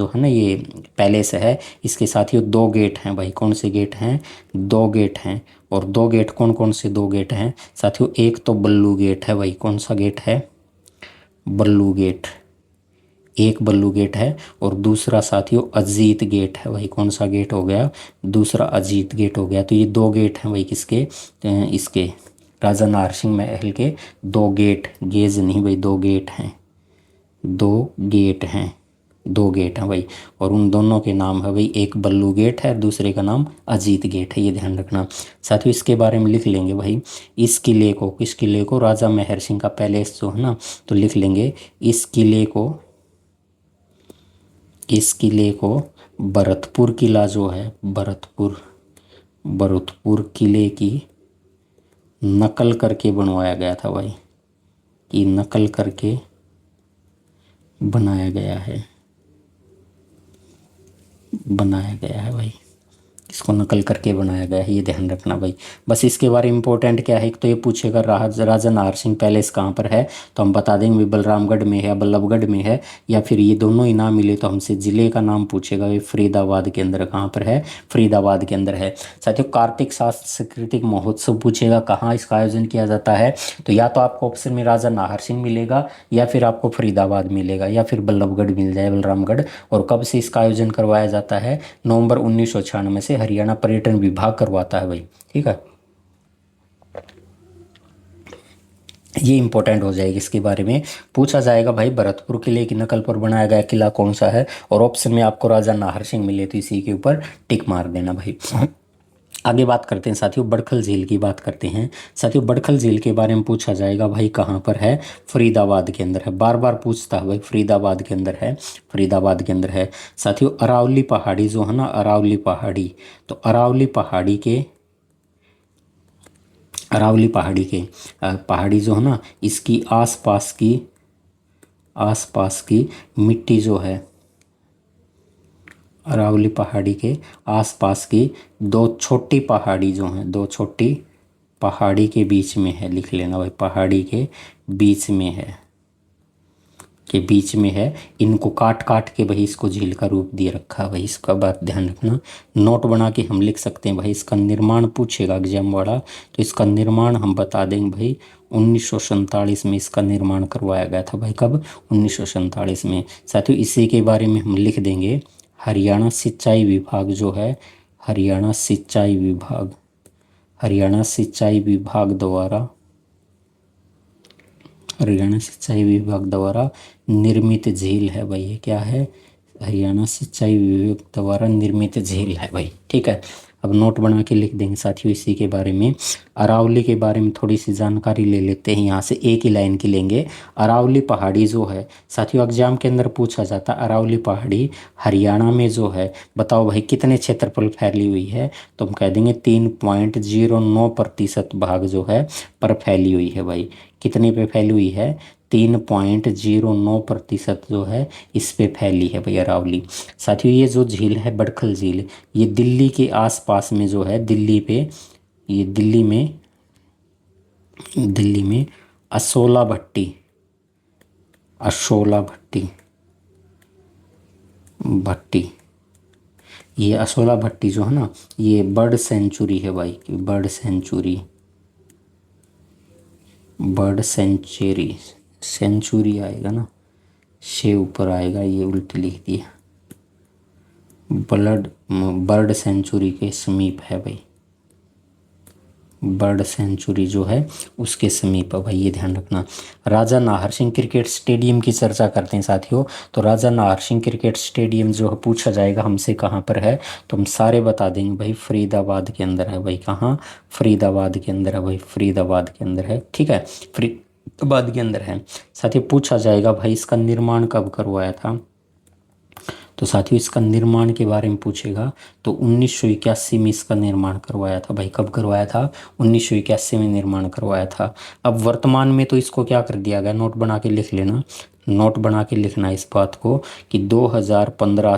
है ना ये पैलेस है, इसके साथियों 2 गेट हैं भाई। कौन से गेट हैं? 2 गेट हैं। और 2 गेट कौन कौन से 2 गेट हैं साथियों? एक तो बल्लू गेट है भाई। कौन सा गेट है? बल्लू गेट। एक बल्लू गेट है। और दूसरा साथियों अजीत गेट है भाई। कौन सा गेट हो गया? दूसरा अजीत गेट हो गया। तो ये 2 गेट हैं भाई। किसके? इसके राजा नाहर सिंह महल के 2 गेट, गेज नहीं भाई, 2 गेट हैं। 2 गेट हैं, 2 गेट हैं भाई। और उन दोनों के नाम है भाई, एक बल्लू गेट है, दूसरे का नाम अजीत गेट है। ये ध्यान रखना साथियों। इसके बारे में लिख लेंगे भाई। इस किले को, किस किले को? राजा मेहर सिंह का पैलेस जो है ना, तो लिख लेंगे इस किले को, इस किले को भरतपुर किला जो है, भरतपुर किले की नकल करके बनवाया गया था भाई। कि नकल करके बनाया गया है, बनाया गया है भाई। इसको नकल करके बनाया गया है, ये ध्यान रखना भाई। बस इसके बारे में इंपॉर्टेंट क्या है, एक तो ये पूछेगा राजा नाहर सिंह पैलेस कहाँ पर है, तो हम बता देंगे बलरामगढ़ में है या बल्लभगढ़ में है, या फिर ये दोनों ही ना मिले तो हमसे ज़िले का नाम पूछेगा। ये फरीदाबाद के अंदर कहाँ पर है? फरीदाबाद के अंदर है। साथियों कार्तिक सांस्कृतिक महोत्सव पूछेगा कहाँ इसका आयोजन किया जाता है, तो या तो आपको ऑप्शन में राजा नाहर सिंह मिलेगा, या फिर आपको फरीदाबाद मिलेगा, या फिर बल्लभगढ़ मिल जाए, बलरामगढ़। और कब से इसका आयोजन करवाया जाता है? नवंबर 1996 से हरियाणा पर्यटन विभाग करवाता है भाई। ठीक है, ये इंपॉर्टेंट हो जाएगी। इसके बारे में पूछा जाएगा भाई। भरतपुर किले की नकल पर बनाया गया किला कौन सा है, और ऑप्शन में आपको राजा नाहर सिंह मिले तो इसी के ऊपर टिक मार देना भाई। आगे बात करते हैं साथियों, बड़खल झील की बात करते हैं। साथियों बड़खल झील के बारे में पूछा जाएगा भाई, कहाँ पर है? फरीदाबाद के अंदर है। बार बार पूछता है भाई, फरीदाबाद के अंदर है, फरीदाबाद के अंदर है। साथियों अरावली पहाड़ी जो है ना, अरावली पहाड़ी, तो अरावली पहाड़ी के अरावली पहाड़ी के पहाड़ी जो है ना, इसकी आसपास की मिट्टी जो है, अरावली पहाड़ी के आसपास की दो छोटी पहाड़ी जो हैं, दो छोटी पहाड़ी के बीच में है, लिख लेना भाई, पहाड़ी के बीच में है, के बीच में है। इनको काट काट के भाई इसको झील का रूप दिए रखा है भाई, इसका बात ध्यान रखना। नोट बना के हम लिख सकते हैं भाई, इसका निर्माण पूछेगा एग्जाम वाला तो इसका निर्माण हम बता देंगे भाई 1947 में इसका निर्माण करवाया गया था भाई। कब? 1947 में। साथियों इसी के बारे में हम लिख देंगे, हरियाणा सिंचाई विभाग जो है, हरियाणा सिंचाई विभाग द्वारा, हरियाणा सिंचाई विभाग द्वारा निर्मित झील है भाई। ये क्या है? हरियाणा सिंचाई विभाग द्वारा निर्मित झील है भाई। ठीक है, अब नोट बना के लिख देंगे साथियों इसी के बारे में। अरावली के बारे में थोड़ी सी जानकारी ले लेते हैं, यहाँ से एक ही लाइन की लेंगे। अरावली पहाड़ी जो है साथियों, एग्जाम के अंदर पूछा जाता है, अरावली पहाड़ी हरियाणा में जो है, बताओ भाई कितने क्षेत्रफल फैली हुई है? तो हम कह देंगे 3.09% भाग जो है पर फैली हुई है भाई। कितने पे फैली हुई है? 3.09% जो है इस पे फैली है भाई अरावली। साथियों ये जो झील है बड़खल झील, ये दिल्ली के आसपास में जो है, दिल्ली पे, ये दिल्ली में असोला भट्टी, ये असोला भट्टी जो है ना, ये बर्ड सेंचुरी है भाई, बर्ड सेंचुरी आएगा ना, शे ऊपर आएगा, ये उल्टी लिख दिया। बर्ड सेंचुरी के समीप है भाई, बर्ड सेंचुरी जो है उसके समीप है भाई, ये ध्यान रखना। राजा नाहर सिंह क्रिकेट स्टेडियम की चर्चा करते हैं साथियों। तो राजा नाहर सिंह क्रिकेट स्टेडियम जो है पूछा जाएगा हमसे कहाँ पर है, तो हम सारे बता देंगे भाई, फरीदाबाद के अंदर है भाई। कहाँ? फरीदाबाद के अंदर है भाई, फरीदाबाद के अंदर है। ठीक है, फरीदाबाद के अंदर है। साथियों पूछा जाएगा भाई इसका निर्माण कब करवाया था, तो साथियों इसका निर्माण के बारे में पूछेगा तो 1981 में इसका निर्माण करवाया था भाई। कब करवाया था? 1981 में निर्माण करवाया था। अब वर्तमान में तो इसको क्या कर दिया गया, नोट बना के लिख लेना, नोट बना के लिखना इस बात को कि 2015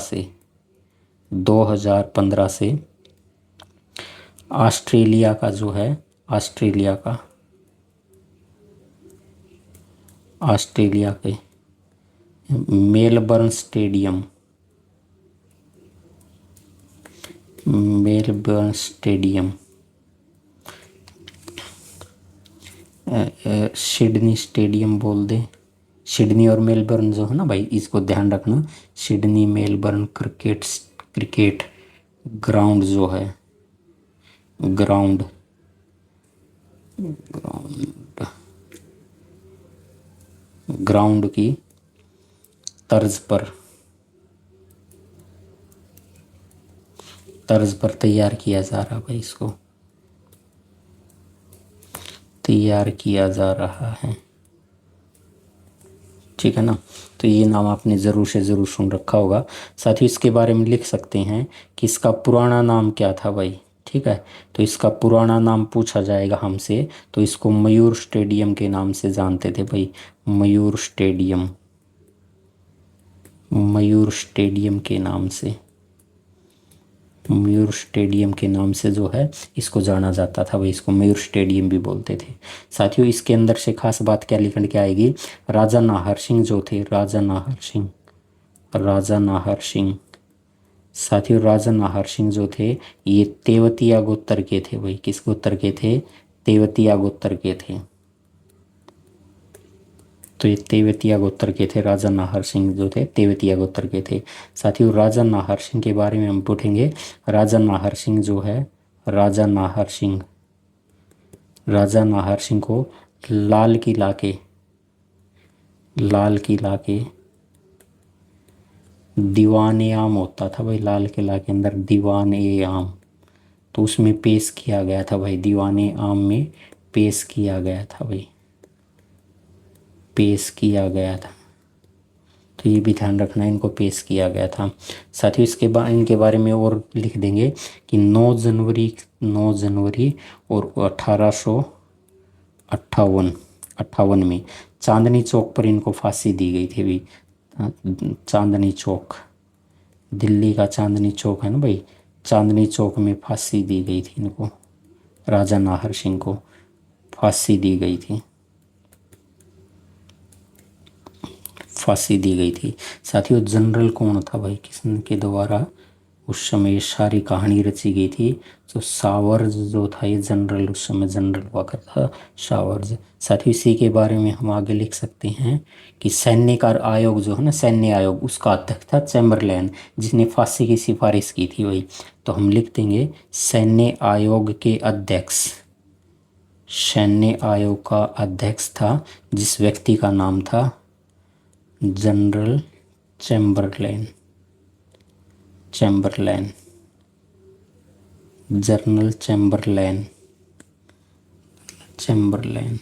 से ऑस्ट्रेलिया का जो है, ऑस्ट्रेलिया के मेलबर्न स्टेडियम सिडनी स्टेडियम बोल दे। सिडनी और मेलबर्न जो है ना भाई, इसको ध्यान रखना, सिडनी मेलबर्न क्रिकेट ग्राउंड जो है, ग्राउंड की तर्ज पर तैयार किया जा रहा भाई, इसको तैयार किया जा रहा है। ठीक है ना, तो ये नाम आपने ज़रूर से ज़रूर सुन रखा होगा। साथ ही इसके बारे में लिख सकते हैं कि इसका पुराना नाम क्या था भाई। ठीक है, तो इसका पुराना नाम पूछा जाएगा हमसे, तो इसको मयूर स्टेडियम के नाम से जानते थे भाई, मयूर स्टेडियम के नाम से जो है इसको जाना जाता था भाई, इसको मयूर स्टेडियम भी बोलते थे। साथियों इसके अंदर से खास बात क्या लिखने के आएगी, राजा नाहर सिंह जो थे, राजा नाहर सिंह साथियों, राजा नाहर सिंह जो थे ये तेवतिया गोत्र के थे भाई। किस गोत्र के थे? तेवतिया गोत्र के थे। तो ये तेवतिया गोत्र के थे, राजा नाहर सिंह जो थे तेवतिया गोत्र के थे। साथियों राजा नाहर सिंह के बारे में हम पूछेंगे। राजा नाहर सिंह जो है, राजा नाहर सिंह को लाल किला के दीवाने आम होता था भाई, लाल किला के अंदर दीवाने आम, तो उसमें पेश किया गया था भाई, दीवाने आम में पेश किया गया था भाई, पेश किया गया था। तो ये भी ध्यान रखना, इनको पेश किया गया था। साथ ही इनके बारे में और लिख देंगे कि 9 जनवरी और 1800 58 58 में चांदनी चौक पर इनको फांसी दी गई थी भाई। चांदनी चौक, दिल्ली का चांदनी चौक है ना भाई, चांदनी चौक में फांसी दी गई थी इनको, राजा नाहर सिंह को फांसी दी गई थी, फांसी दी गई थी। साथियों जनरल कौन था भाई, किसके द्वारा उस समय ये सारी कहानी रची गई थी? तो सावर्ज जो था ये जनरल, उस समय जनरल हुआ करता था सावर्ज। साथियों इसी के बारे में हम आगे लिख सकते हैं कि सैन्यकार आयोग जो है ना, सैन्य आयोग, उसका अध्यक्ष था चैम्बरलेन, जिसने फांसी की सिफारिश की थी भाई। तो हम लिख देंगे सैन्य आयोग के अध्यक्ष, सैन्य आयोग का अध्यक्ष था जिस व्यक्ति का नाम था general Chamberlain, Chamberlain, general Chamberlain, Chamberlain,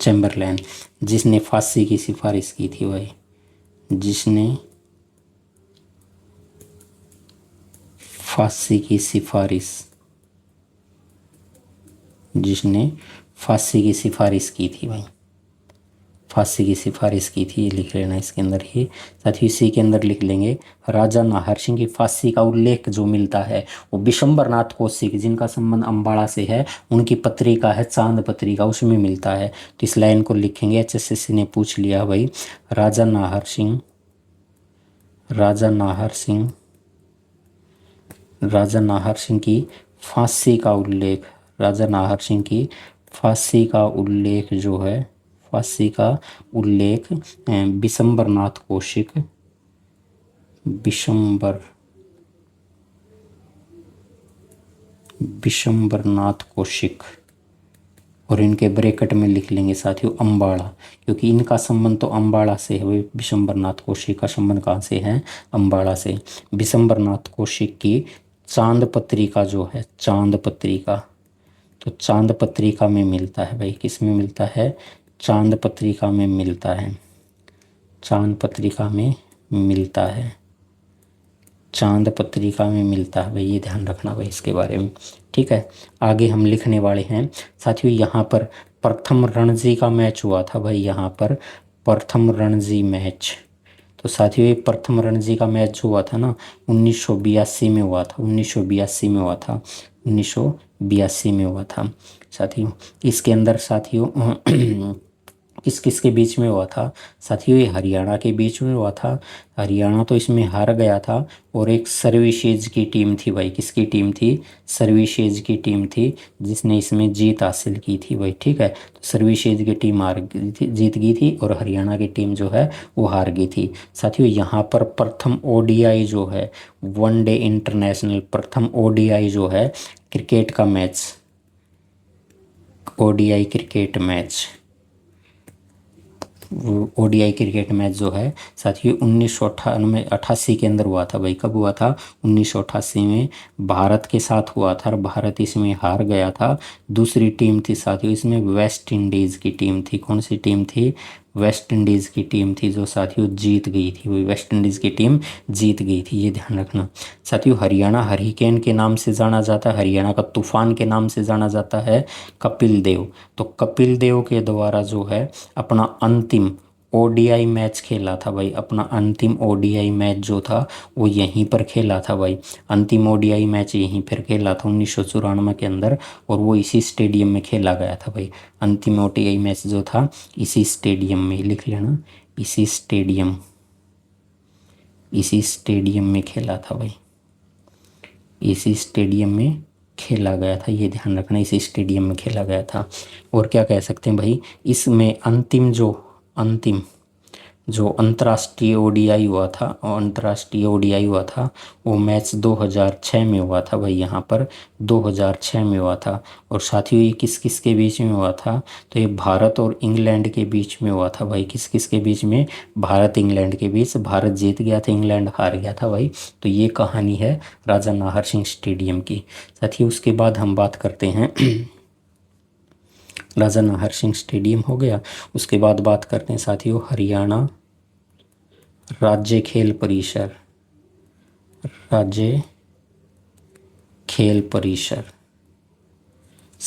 Chamberlain, जिसने फांसी की सिफारिश की थी भाई, जिसने फांसी की सिफारिश, जिसने फांसी की सिफारिश की थी भाई, फांसी की सिफारिश की थी, ये लिख लेना इसके अंदर ही। साथ ही इसी के अंदर लिख लेंगे राजा नाहर सिंह की फांसी का उल्लेख जो मिलता है वो विशंबरनाथ कौशिक, जिनका संबंध अम्बाड़ा से है, उनकी पत्रिका है चांद पत्रिका, उसमें मिलता है। तो इस लाइन को लिखेंगे, एचएसएससी ने पूछ लिया भाई, राजा नाहर सिंह, राजा नाहर सिंह, राजा नाहर सिंह की फांसी का उल्लेख, राजा नाहर सिंह की फांसी का उल्लेख जो है, फांसी का उल्लेख विशंबरनाथ कौशिक, विशंबरनाथ कौशिक, और इनके ब्रैकेट में लिख लेंगे साथियों अम्बाड़ा, क्योंकि इनका संबंध तो अम्बाड़ा से है भाई। विशंबरनाथ कौशिक का संबंध कहाँ से है? अम्बाड़ा से। विशंबरनाथ कौशिक की चांद पत्रिका जो है, चांद पत्रिका, तो चांद पत्रिका में मिलता है भाई, किस में मिलता है? चांद पत्रिका में मिलता है, चांद पत्रिका में मिलता है, चांद पत्रिका में मिलता है भाई, ये ध्यान रखना भाई इसके बारे में। ठीक है, आगे हम लिखने वाले हैं साथियों, यहाँ पर प्रथम रणजी का मैच हुआ था भाई, यहाँ पर प्रथम रणजी मैच। तो साथियों ये प्रथम रणजी का मैच जो हुआ था ना 1982 में हुआ था, 1982 में हुआ था, 1982 में हुआ था साथियों। इसके अंदर साथियों किस किस के बीच में हुआ था? साथियों ये हरियाणा के बीच में हुआ था, हरियाणा तो इसमें हार गया था, और एक सर्विसेज की टीम थी भाई, किसकी टीम थी? सर्विसेज की टीम थी, जिसने इसमें जीत हासिल की थी भाई। ठीक है, तो सर्विसेज की टीम हार गई थी, जीत गई थी, और हरियाणा की टीम जो है वो हार गई थी। साथियों यहाँ पर प्रथम ओडीआई जो है, वनडे इंटरनेशनल, प्रथम ओडीआई जो है क्रिकेट का match, ODI cricket match, ODI cricket match जो है साथियों 1988 के अंदर हुआ था भाई। कब हुआ था? 1988 में भारत के साथ हुआ था, और भारत इसमें हार गया था। दूसरी टीम थी साथियों इसमें वेस्ट इंडीज़ की टीम थी। कौन सी टीम थी? वेस्ट इंडीज़ की टीम थी, जो साथियों जीत गई थी, वही वेस्ट इंडीज़ की टीम जीत गई थी, ये ध्यान रखना साथियों। हरियाणा हरिकेन के नाम से जाना जाता है, हरियाणा का तूफान के नाम से जाना जाता है कपिल देव। तो कपिल देव के द्वारा जो है अपना अंतिम ओडीआई मैच खेला था भाई, अपना अंतिम ओडीआई मैच जो था वो यहीं पर खेला था भाई, अंतिम ओडीआई मैच यहीं पर खेला था 1994 के अंदर, और वो इसी स्टेडियम में खेला गया था भाई। अंतिम ओडीआई मैच जो था इसी स्टेडियम में, लिख लेना, इसी स्टेडियम, इसी स्टेडियम में खेला था भाई, इसी स्टेडियम में खेला गया था, ये ध्यान रखना, इसी स्टेडियम में खेला गया था। और क्या कह सकते हैं भाई, इसमें अंतिम जो अंतर्राष्ट्रीय ओडीआई हुआ था, और अंतर्राष्ट्रीय ओडीआई हुआ था वो मैच 2006 में हुआ था भाई, यहाँ पर 2006 में हुआ था। और साथियों ये किस किस के बीच में हुआ था? तो ये भारत और इंग्लैंड के बीच में हुआ था भाई। किस किस के बीच में? भारत इंग्लैंड के बीच। भारत जीत गया था, इंग्लैंड हार गया था भाई। तो ये कहानी है राजा नाहर सिंह स्टेडियम की। साथियों उसके बाद हम बात करते हैं राजा नाहर सिंह स्टेडियम हो गया, उसके बाद बात करते हैं साथियों हरियाणा राज्य खेल परिसर, राज्य खेल परिसर।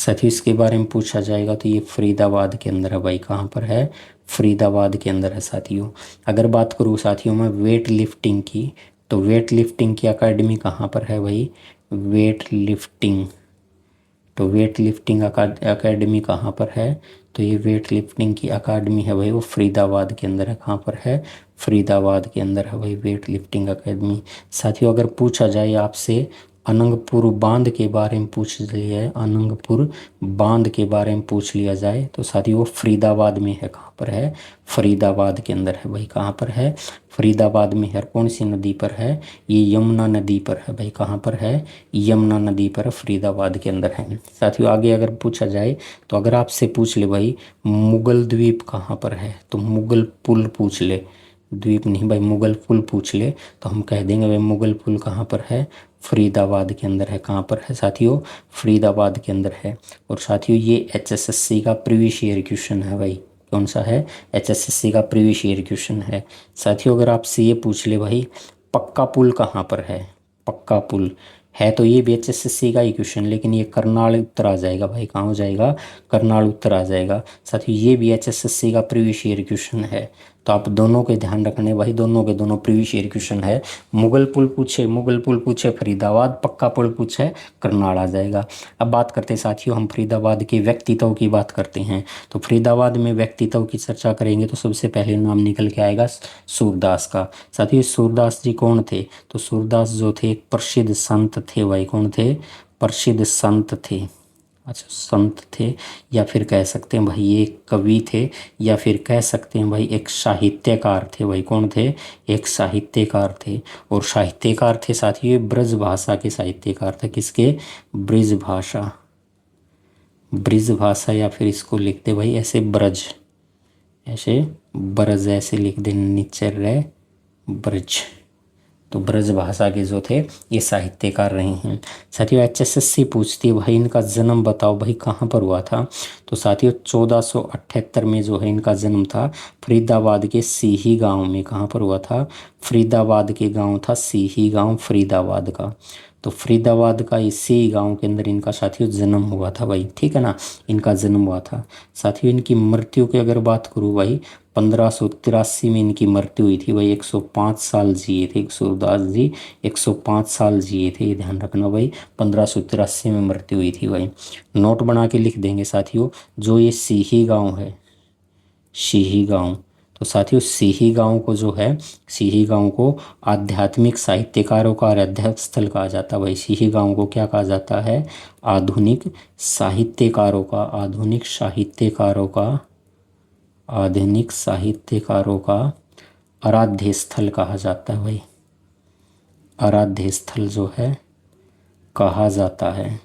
साथियों इसके बारे में पूछा जाएगा तो ये फरीदाबाद के अंदर है भाई। कहाँ पर है? फरीदाबाद के अंदर है साथियों। अगर बात करूँ साथियों मैं वेट लिफ्टिंग की, तो वेट लिफ्टिंग की अकेडमी कहाँ पर है भाई? वेट लिफ्टिंग, तो वेट लिफ्टिंग अकेडमी कहाँ पर है? तो ये वेट लिफ्टिंग की अकेडमी है भाई वो फरीदाबाद के अंदर है। कहाँ पर है? फरीदाबाद के अंदर है भाई वेट लिफ्टिंग अकेडमी। साथियों अगर पूछा जाए आपसे अनंगपुर बांध के बारे में पूछ लिया है, अनंगपुर बांध के बारे में पूछ लिया जाए तो साथियों वो फरीदाबाद में है। कहाँ पर है? फरीदाबाद के अंदर है भाई। कहाँ पर है? फरीदाबाद में है। कौन सी नदी पर है? ये यमुना नदी पर है भाई। कहाँ पर है? यमुना नदी पर फरीदाबाद के अंदर है। साथियों आगे अगर पूछा जाए तो अगर आपसे पूछ ले भाई मुगल द्वीप कहाँ पर है, तो मुगल पुल पूछ ले, द्वीप नहीं भाई, मुगल पुल पूछ ले तो हम कह देंगे भाई मुगल पुल कहाँ पर है? फरीदाबाद के अंदर है। कहाँ पर है साथियों? फरीदाबाद के अंदर है। और साथियों ये HSSC का प्रीवियस ईयर क्वेश्चन है भाई। कौन सा है? HSSC का प्रीवियस ईयर क्वेश्चन है। साथियों अगर आपसे ये पूछ ले भाई पक्का पुल कहाँ पर है, पक्का पुल है, तो ये भी HSSC का ही क्वेश्चन, लेकिन ये करनाल उत्तर आ जाएगा भाई। कहाँ हो जाएगा? करनाल उत्तर आ जाएगा। साथियों ये भी HSSC का प्रीवियस ईयर क्वेश्चन है। तो आप दोनों के ध्यान रखने भाई, दोनों के दोनों प्रीवियस ईयर क्वेश्चन है। मुगल पुल पूछे, मुगल पुल पूछे फरीदाबाद, पक्का पुल पूछे करनाल आ जाएगा। अब बात करते हैं साथियों हम फरीदाबाद के व्यक्तित्व की बात करते हैं। तो फरीदाबाद में व्यक्तित्व की चर्चा करेंगे तो सबसे पहले नाम निकल के आएगा सूरदास का। साथियों सूरदास जी कौन थे? तो सूरदास जो थे एक प्रसिद्ध संत थे भाई। कौन थे? प्रसिद्ध संत थे। अच्छा संत थे, या फिर कह सकते हैं भाई ये कवि थे, या फिर कह सकते हैं भाई एक साहित्यकार थे भाई। कौन थे? एक साहित्यकार थे। और साहित्यकार थे साथियों ये ब्रज भाषा के साहित्यकार थे। किसके? ब्रज भाषा, ब्रज भाषा, या फिर इसको लिखते भाई ऐसे ब्रज, ऐसे ब्रज, ऐसे लिख दे नीचे रहे ब्रज। तो ब्रज भाषा के जो थे ये साहित्यकार रहे हैं। साथियों HSSC पूछती है भाई इनका जन्म बताओ भाई कहाँ पर हुआ था। तो साथियों 1478 में जो है इनका जन्म था फरीदाबाद के सीही गांव में। कहाँ पर हुआ था? फरीदाबाद के गांव था सीही गांव फरीदाबाद का। तो फरीदाबाद का इसी गांव के अंदर इनका साथियों जन्म हुआ था भाई। ठीक है ना, इनका जन्म हुआ था। साथियों इनकी मृत्यु की अगर बात करूँ भाई 1583 में इनकी मृत्यु हुई थी भाई। 105 साल जिए थे सूरदास जी, 105 साल जिए थे, ये ध्यान रखना भाई। 1583 में मृत्यु हुई थी भाई। नोट बना के लिख देंगे साथियों। जो ये सीही गांव है, सीही गांव, तो साथियों सीही गांव को जो है, सीही गांव को आध्यात्मिक साहित्यकारों का आराध्य स्थल कहा जाता है भाई। सीही गांव को क्या कहा जाता है? आधुनिक साहित्यकारों का, आधुनिक साहित्यकारों का, आधुनिक साहित्यकारों का आराध्य स्थल कहा जाता है भाई। आराध्य स्थल जो है कहा जाता है,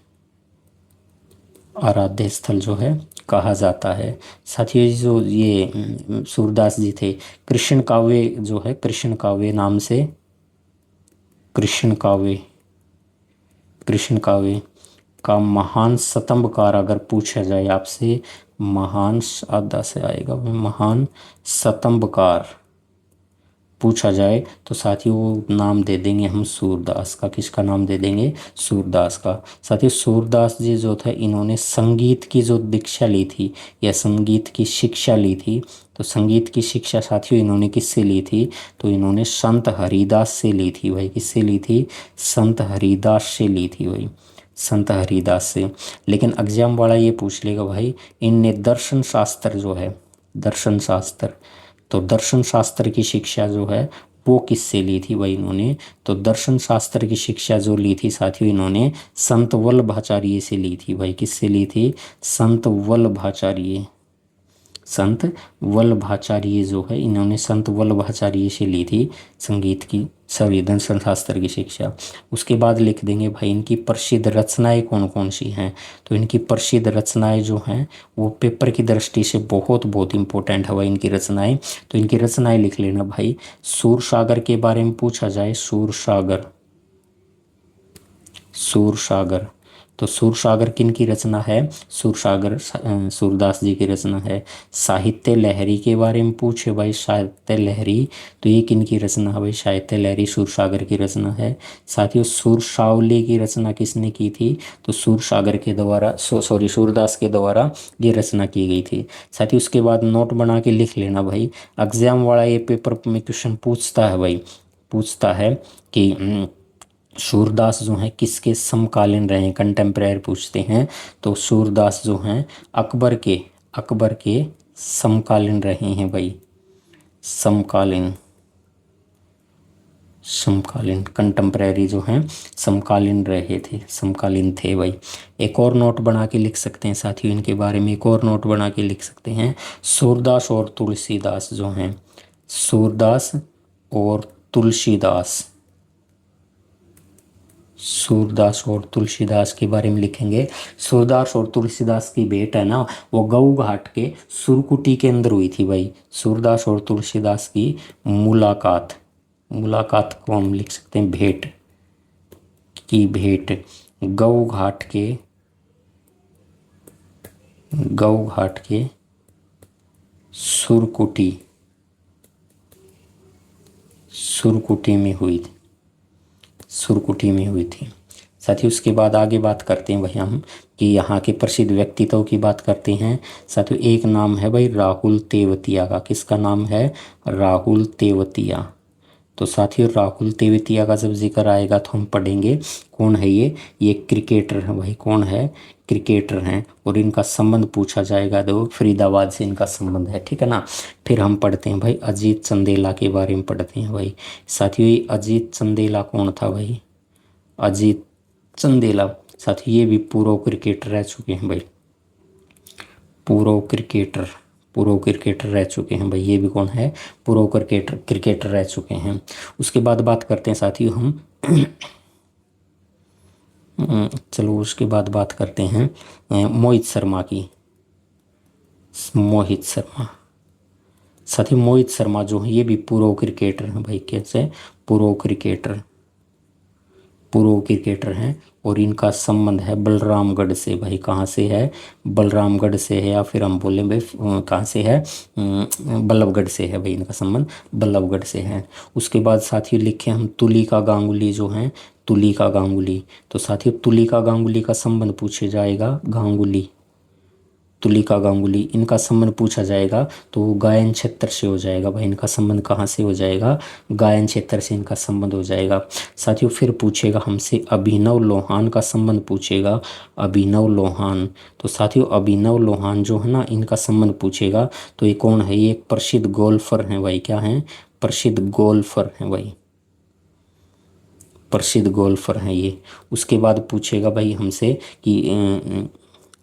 आराध्य स्थल जो है कहा जाता है। साथियों जो ये सूरदास जी थे कृष्ण काव्य जो है, कृष्ण काव्य नाम से, कृष्ण काव्य, कृष्ण काव्य का महान स्तंभकार अगर पूछा जाए आपसे, महान आधा से आएगा महान स्तंभकार पूछा जाए तो साथियों वो नाम दे देंगे हम सूरदास का। किसका नाम दे देंगे? सूरदास का। साथियों सूरदास जी जो थे इन्होंने संगीत की जो दीक्षा ली थी या संगीत की शिक्षा ली थी, तो संगीत की शिक्षा साथियों इन्होंने किससे ली थी? तो इन्होंने संत हरिदास से ली थी भाई। किससे ली थी? संत हरिदास से ली थी भाई, संत हरिदास से। लेकिन एग्जाम वाला ये पूछ लेगा भाई इनने दर्शन शास्त्र जो है, दर्शन शास्त्र, तो दर्शन शास्त्र की शिक्षा जो है वो किससे ली थी भाई इन्होंने? तो दर्शन शास्त्र की शिक्षा जो ली थी साथियों इन्होंने संत वल्लभाचार्य से ली थी भाई। किससे ली थी? संत वल्लभाचार्य, संत वल्लभाचार्य जो है इन्होंने संत वल्लभाचार्य से ली थी संगीत की, सॉरी दर्शन शास्त्र की शिक्षा। उसके बाद लिख देंगे भाई इनकी प्रसिद्ध रचनाएं कौन कौन सी हैं। तो इनकी प्रसिद्ध रचनाएं जो हैं वो पेपर की दृष्टि से बहुत बहुत इंपॉर्टेंट है भाई इनकी रचनाएं। तो इनकी रचनाएं लिख लेना भाई। सूरसागर के बारे में पूछा जाए, सूरसागर, सूरसागर, तो सूरसागर किन की रचना है? सूरसागर सूरदास जी की रचना है। साहित्य लहरी के बारे में पूछे भाई, साहित्य लहरी, तो ये किन की रचना है भाई? साहित्य लहरी सूरसागर की रचना है। साथियों सूरसावली की रचना किसने की थी? तो सूरसागर के द्वारा, सॉरी सूरदास के द्वारा ये रचना की गई थी। साथियों उसके बाद नोट बना के लिख लेना भाई, एग्जाम वाला ये पेपर में क्वेश्चन पूछता है भाई, पूछता है कि सूरदास जो हैं किसके समकालीन रहे, कंटेम्प्रेरी पूछते हैं। तो सूरदास जो हैं अकबर के समकालीन रहे हैं भाई, समकालीन, समकालीन कंटेम्प्रेरी जो हैं समकालीन रहे थे, समकालीन थे भाई। एक और नोट बना के लिख सकते हैं साथियों इनके बारे में, एक और नोट बना के लिख सकते हैं, सूरदास और तुलसीदास जो हैं, सूरदास और तुलसीदास, सूरदास और तुलसीदास के बारे में लिखेंगे। सूरदास और तुलसीदास की भेंट है ना, वो गऊ घाट के सुरकुटी के अंदर हुई थी भाई। सूरदास और तुलसीदास की मुलाकात, मुलाकात को हम लिख सकते हैं भेंट, की भेंट गऊ घाट के, गऊ घाट के सुरकुटी, सुरकुटी में हुई थी, सुरकुटी में हुई थी। साथियों उसके बाद आगे बात करते हैं भाई हम कि यहाँ के प्रसिद्ध व्यक्तित्व की बात करते हैं। साथियों एक नाम है भाई राहुल तेवतिया का, किसका नाम है? राहुल तेवतिया। तो साथियों राहुल तेवतिया का जब जिक्र आएगा तो हम पढ़ेंगे कौन है ये क्रिकेटर है भाई, कौन है? क्रिकेटर हैं। और इनका संबंध पूछा जाएगा तो फरीदाबाद से इनका संबंध है, ठीक है ना। फिर हम पढ़ते हैं भाई अजीत चंदेला के बारे में पढ़ते हैं भाई। साथियों ये अजीत चंदेला कौन था भाई? अजीत चंदेला साथियों ये भी पूर्व क्रिकेटर रह चुके हैं भाई, पूर्व क्रिकेटर, पूर्व क्रिकेटर रह चुके हैं भाई। ये भी कौन है? पूर्व क्रिकेटर रह चुके हैं। उसके बाद बात करते हैं साथियों हम चलो उसके बाद बात करते हैं मोहित शर्मा की। मोहित शर्मा, साथियों मोहित शर्मा जो है ये भी पूर्व क्रिकेटर हैं भाई। कैसे? पूर्व क्रिकेटर, पूर्व क्रिकेटर हैं। और इनका संबंध है बलरामगढ़ से भाई। कहाँ से है? बलरामगढ़ से है, या फिर हम बोलें भाई कहाँ से है? बल्लभगढ़ से है भाई, इनका संबंध बल्लभगढ़ से है। उसके बाद साथियों लिखे हम तुलिका गांगुली जो हैं, तुलिका गांगुली। तो साथियों तुलिका गांगुली का संबंध पूछे जाएगा, गांगुली, तुलिका गांगुली, इनका संबंध पूछा जाएगा तो गायन क्षेत्र से हो जाएगा भाई। इनका संबंध कहाँ से हो जाएगा? गायन क्षेत्र से इनका संबंध हो जाएगा। साथियों फिर पूछेगा हमसे अभिनव लोहान का संबंध पूछेगा, अभिनव लोहान। तो साथियों अभिनव लोहान जो है ना इनका संबंध पूछेगा। तो ये कौन है? ये एक प्रसिद्ध गोल्फर हैं भाई। क्या है? प्रसिद्ध गोल्फर हैं भाई, प्रसिद्ध गोल्फर हैं ये। उसके बाद पूछेगा भाई हमसे कि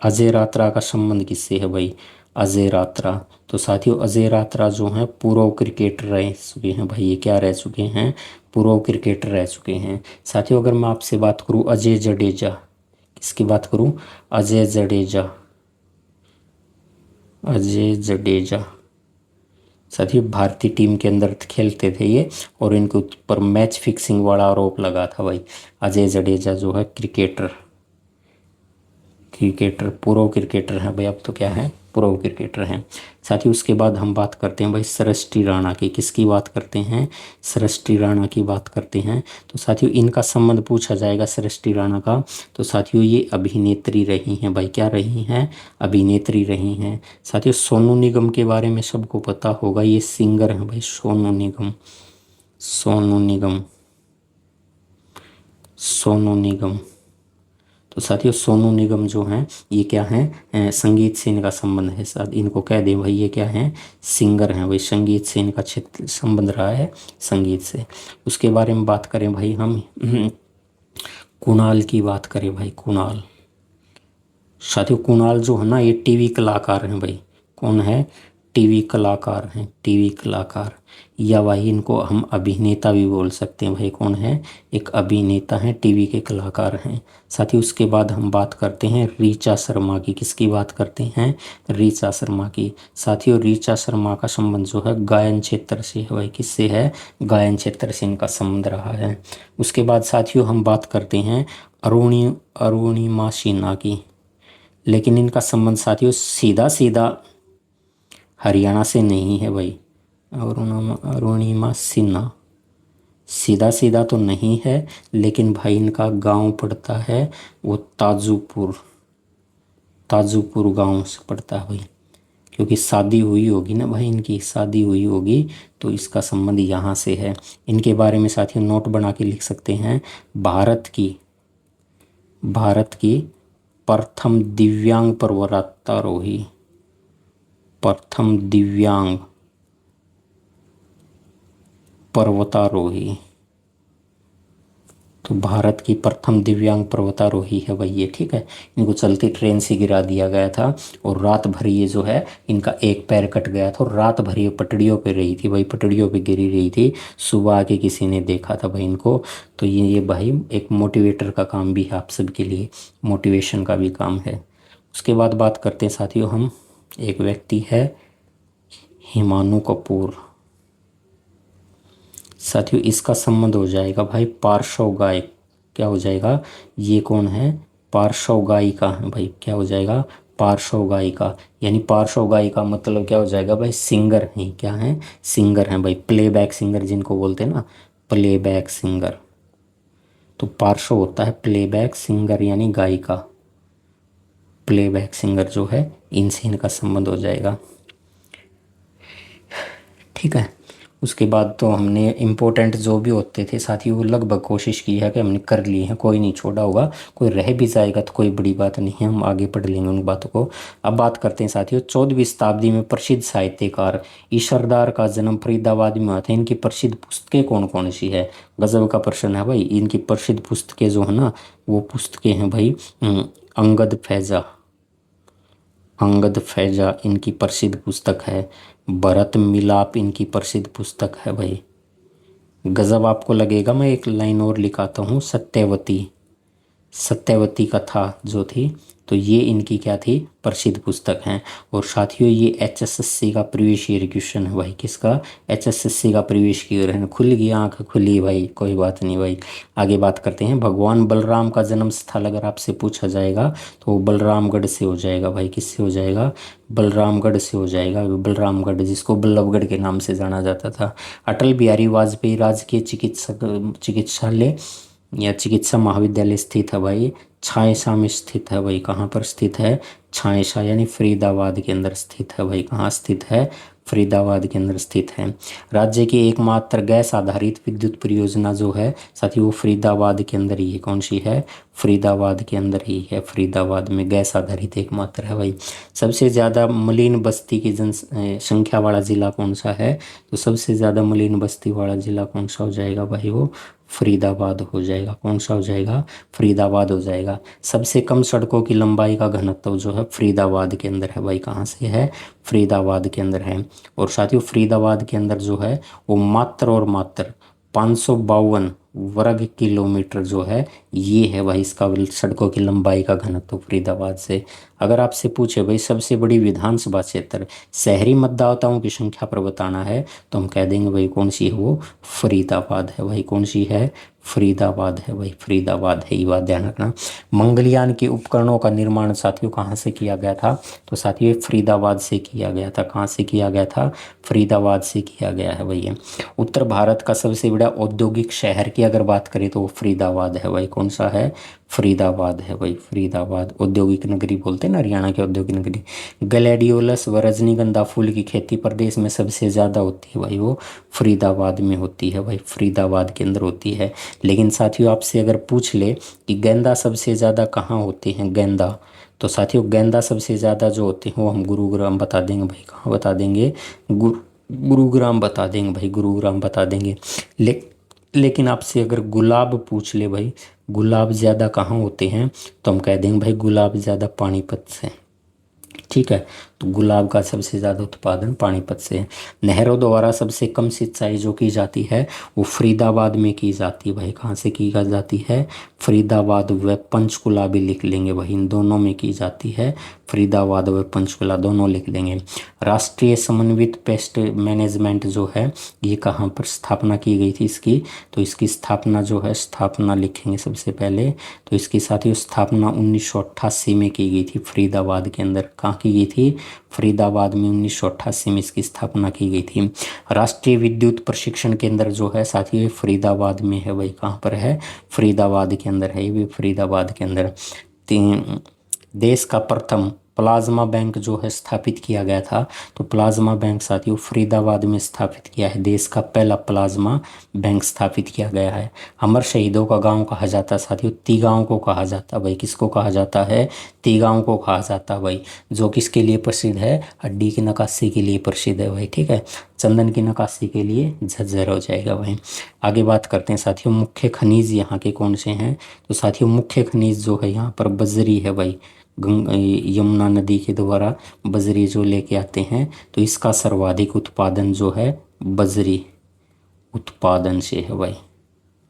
अजय रात्रा का संबंध किससे है भाई? अजय रात्रा। तो साथियों अजय रात्रा जो हैं पूर्व क्रिकेटर रह चुके हैं भाई। ये क्या रह चुके हैं? पूर्व क्रिकेटर रह चुके हैं। साथियों अगर मैं आपसे बात करूं अजय जडेजा, किसकी बात करूं? अजय जडेजा, अजय जडेजा। साथियों भारतीय टीम के अंदर खेलते थे ये, और इनके ऊपर मैच फिक्सिंग वाला आरोप लगा था भाई। अजय जडेजा जो है क्रिकेटर, क्रिकेटर, पूर्व क्रिकेटर हैं भाई। अब तो क्या है? पूर्व क्रिकेटर हैं। साथ ही उसके बाद हम बात करते हैं भाई सृष्टि राणा की। किसकी बात करते हैं? सृष्टि राणा की बात करते हैं। तो साथियों इनका संबंध पूछा जाएगा सृष्टि राणा का। तो साथियों ये अभिनेत्री रही हैं भाई। क्या रही हैं? अभिनेत्री रही हैं। साथियों सोनू निगम के बारे में सबको पता होगा, ये सिंगर हैं भाई, सोनू निगम, सोनू निगम, सोनू निगम। तो साथियों सोनू निगम जो हैं ये क्या हैं? संगीत से इनका संबंध है। साथ इनको कह दें भाई ये क्या हैं? सिंगर हैं भाई। संगीत से इनका क्षेत्र संबंध रहा है, संगीत से। उसके बारे में बात करें भाई हम कुणाल की बात करें भाई, कुणाल। साथियों कुणाल जो है ना ये टीवी कलाकार हैं भाई। कौन है? टीवी कलाकार हैं, टीवी कलाकार, या भाई इनको हम अभिनेता भी बोल सकते हैं। भाई कौन है, एक अभिनेता हैं, टीवी के कलाकार हैं। साथ ही उसके बाद हम बात करते हैं ऋचा शर्मा की। किसकी बात करते हैं, ऋचा शर्मा की। साथियों ऋचा शर्मा का संबंध जो है गायन क्षेत्र से है। भाई किससे है, गायन क्षेत्र से इनका संबंध रहा है। उसके बाद साथियों हम बात करते हैं अरुणिमा सिन्हा की, लेकिन इनका संबंध साथियों सीधा सीधा हरियाणा से नहीं है। भाई अरुणिमा सिन्हा सीधा सीधा तो नहीं है, लेकिन भाई इनका गांव पड़ता है वो ताजूपुर गांव से पड़ता है भाई, क्योंकि शादी हुई होगी ना भाई, इनकी शादी हुई होगी तो इसका संबंध यहाँ से है। इनके बारे में साथियों नोट बना के लिख सकते हैं, भारत की प्रथम दिव्यांग पर्वतारोही, प्रथम दिव्यांग पर्वतारोही, तो भारत की प्रथम दिव्यांग पर्वतारोही है भाई ये, ठीक है। इनको चलती ट्रेन से गिरा दिया गया था और रात भर ये जो है इनका एक पैर कट गया था और रात भर ये पटड़ियों पे रही थी भाई, पटड़ियों पे गिरी रही थी। सुबह आके किसी ने देखा था भाई इनको। तो ये भाई एक मोटिवेटर का काम भी है, आप सबके लिए मोटिवेशन का भी काम है। उसके बाद बात करते हैं साथियों हम, एक व्यक्ति है हिमानू कपूर। साथियों इसका संबंध हो जाएगा भाई पार्श्व गायक, क्या हो जाएगा, ये कौन है, पार्श्व गायिका है भाई, क्या हो जाएगा, पार्श्व गायिका। यानी पार्श्व गायिका मतलब क्या हो जाएगा भाई, सिंगर हैं, क्या है, सिंगर हैं भाई, प्लेबैक सिंगर जिनको बोलते हैं ना, प्लेबैक सिंगर। तो पार्श्व होता है प्लेबैक सिंगर यानी गायिका, प्लेबैक सिंगर जो है इनसे इनका संबंध हो जाएगा, ठीक है। उसके बाद तो हमने इम्पोर्टेंट जो भी होते थे साथियों वो लगभग कोशिश की है कि हमने कर लिए हैं, कोई नहीं छोड़ा होगा, कोई रह भी जाएगा तो कोई बड़ी बात नहीं है, हम आगे पढ़ लेंगे उन बातों को। अब बात करते हैं साथियों 14वीं शताब्दी में प्रसिद्ध साहित्यकार ईशरदार का जन्म फरीदाबाद में हुआ था। इनकी प्रसिद्ध पुस्तकें कौन कौन सी है, गजब का प्रश्न है भाई। इनकी प्रसिद्ध पुस्तकें जो है ना वो पुस्तकें हैं भाई अंगद फैजा इनकी प्रसिद्ध पुस्तक है, भरत मिलाप इनकी प्रसिद्ध पुस्तक है भाई। गजब आपको लगेगा, मैं एक लाइन और लिखाता हूँ, सत्यवती कथा जो थी तो ये इनकी क्या थी, प्रसिद्ध पुस्तक हैं। और साथियों ये HSSC का प्रीवियस ईयर क्वेश्चन है भाई, किसका, HSSC का प्रीवियस ईयर है। खुल गई आँख खुली भाई, कोई बात नहीं भाई। आगे बात करते हैं, भगवान बलराम का जन्म स्थल अगर आपसे पूछा जाएगा तो वो बलरामगढ़ से हो जाएगा भाई, किससे हो जाएगा, बलरामगढ़ से हो जाएगा, बलरामगढ़ जिसको बल्लभगढ़ के नाम से जाना जाता था। अटल बिहारी वाजपेयी राजकीय चिकित्सालय या चिकित्सा महाविद्यालय स्थित है भाई छायसा में स्थित है भाई, कहाँ पर स्थित है, छायसा यानी फरीदाबाद के अंदर स्थित है भाई, कहाँ स्थित है, फरीदाबाद के अंदर स्थित है। राज्य की एकमात्र गैस आधारित विद्युत परियोजना जो है साथ ही वो फरीदाबाद के अंदर ही है, कौन सी है, फरीदाबाद के अंदर ही है, फरीदाबाद में गैस आधारित एकमात्र है भाई। सबसे ज़्यादा मलिन बस्ती की जनसंख्या वाला ज़िला कौन सा है, तो सबसे ज़्यादा मलिन बस्ती वाला ज़िला कौन सा हो जाएगा भाई, वो फरीदाबाद हो जाएगा, कौन सा हो जाएगा, फरीदाबाद हो जाएगा। सबसे कम सड़कों की लंबाई का घनत्व जो है फरीदाबाद के अंदर है भाई, कहाँ से है, फरीदाबाद के अंदर है। और साथियों फरीदाबाद के अंदर जो है वो मात्र और मात्र 552 वर्ग किलोमीटर जो है ये है भाई इसका सड़कों की लंबाई का घनत्व फरीदाबाद से। अगर आपसे पूछे भाई सबसे बड़ी विधानसभा क्षेत्र शहरी मतदाताओं की संख्या पर बताना है तो हम कह देंगे भाई कौन सी है, वो फरीदाबाद है भाई, कौन सी है, फरीदाबाद है भाई, फरीदाबाद है, ये बात ध्यान रखना। मंगलयान के उपकरणों का निर्माण साथियों कहाँ से किया गया था, तो साथियों फरीदाबाद से किया गया था, कहाँ से किया गया था, फरीदाबाद से किया गया है भैया। उत्तर भारत का सबसे बड़ा औद्योगिक शहर की अगर बात करें तो वो फरीदाबाद है भाई, कौन सा है, फरीदाबाद है भाई, फरीदाबाद औद्योगिक नगरी बोलते हैं ना, हरियाणा की औद्योगिक नगरी। ग्लैडियोलस व रजनीगंधा फूल की खेती प्रदेश में सबसे ज़्यादा होती है भाई, वो फरीदाबाद में होती है भाई, फरीदाबाद के अंदर होती है। लेकिन साथियों आपसे अगर पूछ ले कि गेंदा सबसे ज़्यादा कहाँ होते हैं, गेंदा, तो साथियों गेंदा सबसे ज़्यादा जो होते हैं वो हम गुरुग्राम बता देंगे भाई, कहाँ बता देंगे, गुरुग्राम बता देंगे भाई, गुरुग्राम बता देंगे। लेकिन आपसे अगर गुलाब पूछ ले भाई, गुलाब ज़्यादा कहाँ होते हैं, तो हम कह देंगे भाई गुलाब ज़्यादा पानीपत से, ठीक है। तो गुलाब का सबसे ज़्यादा उत्पादन पानीपत से है। नहरों द्वारा सबसे कम सिंचाई जो की जाती है वो फरीदाबाद में की जाती है भाई। कहाँ से की जाती है? फरीदाबाद व पंचकुला भी लिख लेंगे भाई, इन दोनों में की जाती है। फरीदाबाद व पंचकुला दोनों लिख देंगे। राष्ट्रीय समन्वित पेस्ट मैनेजमेंट जो है ये कहाँ पर स्थापना की गई थी इसकी? तो इसकी स्थापना जो है, स्थापना लिखेंगे सबसे पहले। तो इसकी साथ ही स्थापना 1988 में की गई थी फरीदाबाद के अंदर। कहाँ की गई थी? फरीदाबाद में 1988 में इसकी स्थापना की गई थी। राष्ट्रीय विद्युत प्रशिक्षण केंद्र जो है साथियों ये फरीदाबाद में है भाई। कहाँ पर है? फरीदाबाद के अंदर है, ये भी फरीदाबाद के अंदर। देश का प्रथम प्लाज्मा बैंक जो है स्थापित किया गया था, तो प्लाज्मा बैंक साथियों फरीदाबाद में स्थापित किया है। देश का पहला प्लाज्मा बैंक स्थापित किया गया है। अमर शहीदों का गांव कहा जाता है साथियों, तीगांव को कहा जाता है भाई। किसको कहा जाता है? तीगांव को कहा जाता है भाई। जो किसके लिए प्रसिद्ध है? हड्डी की नक्काशी के लिए प्रसिद्ध है भाई, ठीक है। चंदन की नक्काशी के लिए झज्जर हो जाएगा भाई। आगे बात करते हैं साथियों, मुख्य खनिज यहाँ के कौन से हैं? तो साथियों मुख्य खनिज जो है यहाँ पर बजरी है भाई। यमुना नदी के द्वारा बजरी जो लेके आते हैं, तो इसका सर्वाधिक उत्पादन जो है बजरी उत्पादन से है भाई।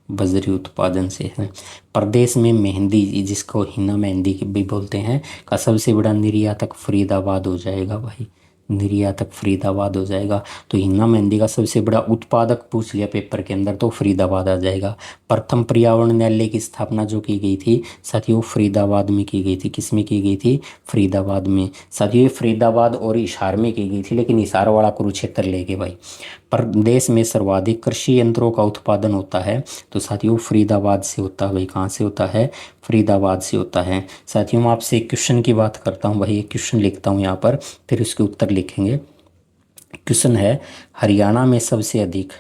बजरी उत्पादन से है। प्रदेश में मेहंदी, जिसको हिना मेहंदी भी बोलते हैं, का सबसे बड़ा निर्यातक फरीदाबाद हो जाएगा भाई। निर्यातक फरीदाबाद हो जाएगा। तो हिना मेहंदी का सबसे बड़ा उत्पादक पूछ लिया पेपर के अंदर, तो फरीदाबाद आ जाएगा। प्रथम पर्यावरण न्यायालय की स्थापना जो की गई थी साथियों फरीदाबाद में की गई थी। किस में की गई थी? फरीदाबाद में। साथियों फरीदाबाद और हिसार में की गई थी, लेकिन हिसार वाला कुरुक्षेत्र ले गए भाई। प्रदेश में सर्वाधिक कृषि यंत्रों का उत्पादन होता है, तो साथियों फरीदाबाद से होता है भाई। कहाँ से होता है? फरीदाबाद से होता है। साथियों मैं आपसे एक क्वेश्चन की बात करता हूँ भाई, एक क्वेश्चन लिखता हूँ यहाँ पर, फिर उसके उत्तर लिखेंगे। क्वेश्चन है, हरियाणा में सबसे अधिक,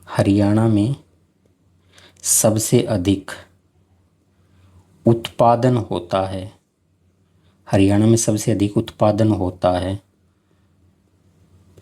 हरियाणा में सबसे अधिक उत्पादन होता है, हरियाणा में सबसे अधिक उत्पादन होता है,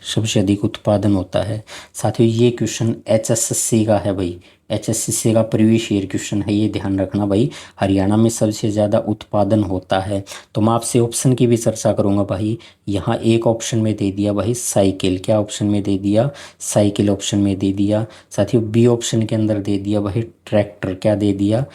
सबसे अधिक उत्पादन होता है। साथियों ये क्वेश्चन HSSC का है भाई। HSSC का प्रीवियस ईयर क्वेश्चन है, ये ध्यान रखना भाई। हरियाणा में सबसे ज़्यादा उत्पादन होता है। तो मैं आपसे ऑप्शन की भी चर्चा करूंगा भाई। यहाँ एक ऑप्शन में दे दिया भाई साइकिल, क्या ऑप्शन में दे दिया? साइकिल ऑप्शन में दे दिया। साथियों बी ऑप्शन के अंदर दे दिया भाई ट्रैक्टर, क्या दे दिया?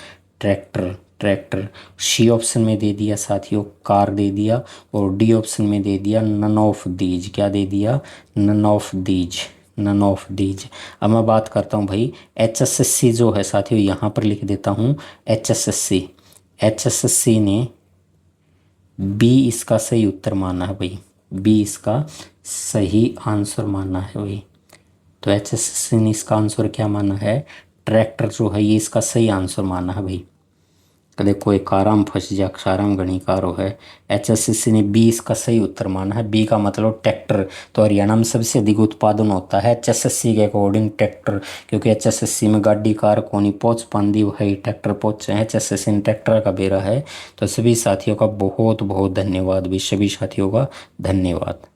Tractor, tractor. सी ऑप्शन में दे दिया साथियों कार दे दिया, और डी ऑप्शन में दे दिया नन ऑफ दीज, क्या दे दिया? None of these, none of these. अब मैं बात करता हूँ भाई HSSC जो है साथियों, यहाँ पर लिख देता हूँ HSSC। HSSC ने बी इसका सही उत्तर माना है भाई, बी इसका सही आंसर माना है भाई। तो HSSC ने इसका आंसर क्या माना है? ट्रैक्टर जो है ये इसका सही आंसर माना है भाई। कदे कोई काराम फंस जा, अक्षाराम गणिकारो है। HSSC ने बी इसका सही उत्तर माना है। बी का मतलब ट्रैक्टर। तो हरियाणा में सबसे अधिक उत्पादन होता है HSSC के अकॉर्डिंग ट्रैक्टर, क्योंकि HSSC में गाड़ी कार को नहीं पहुँच पाती भाई, ट्रैक्टर पहुँचे हैं। HSSC ने ट्रैक्टर का बेरा है। तो सभी साथियों का बहुत बहुत धन्यवाद भी, सभी साथियों का धन्यवाद।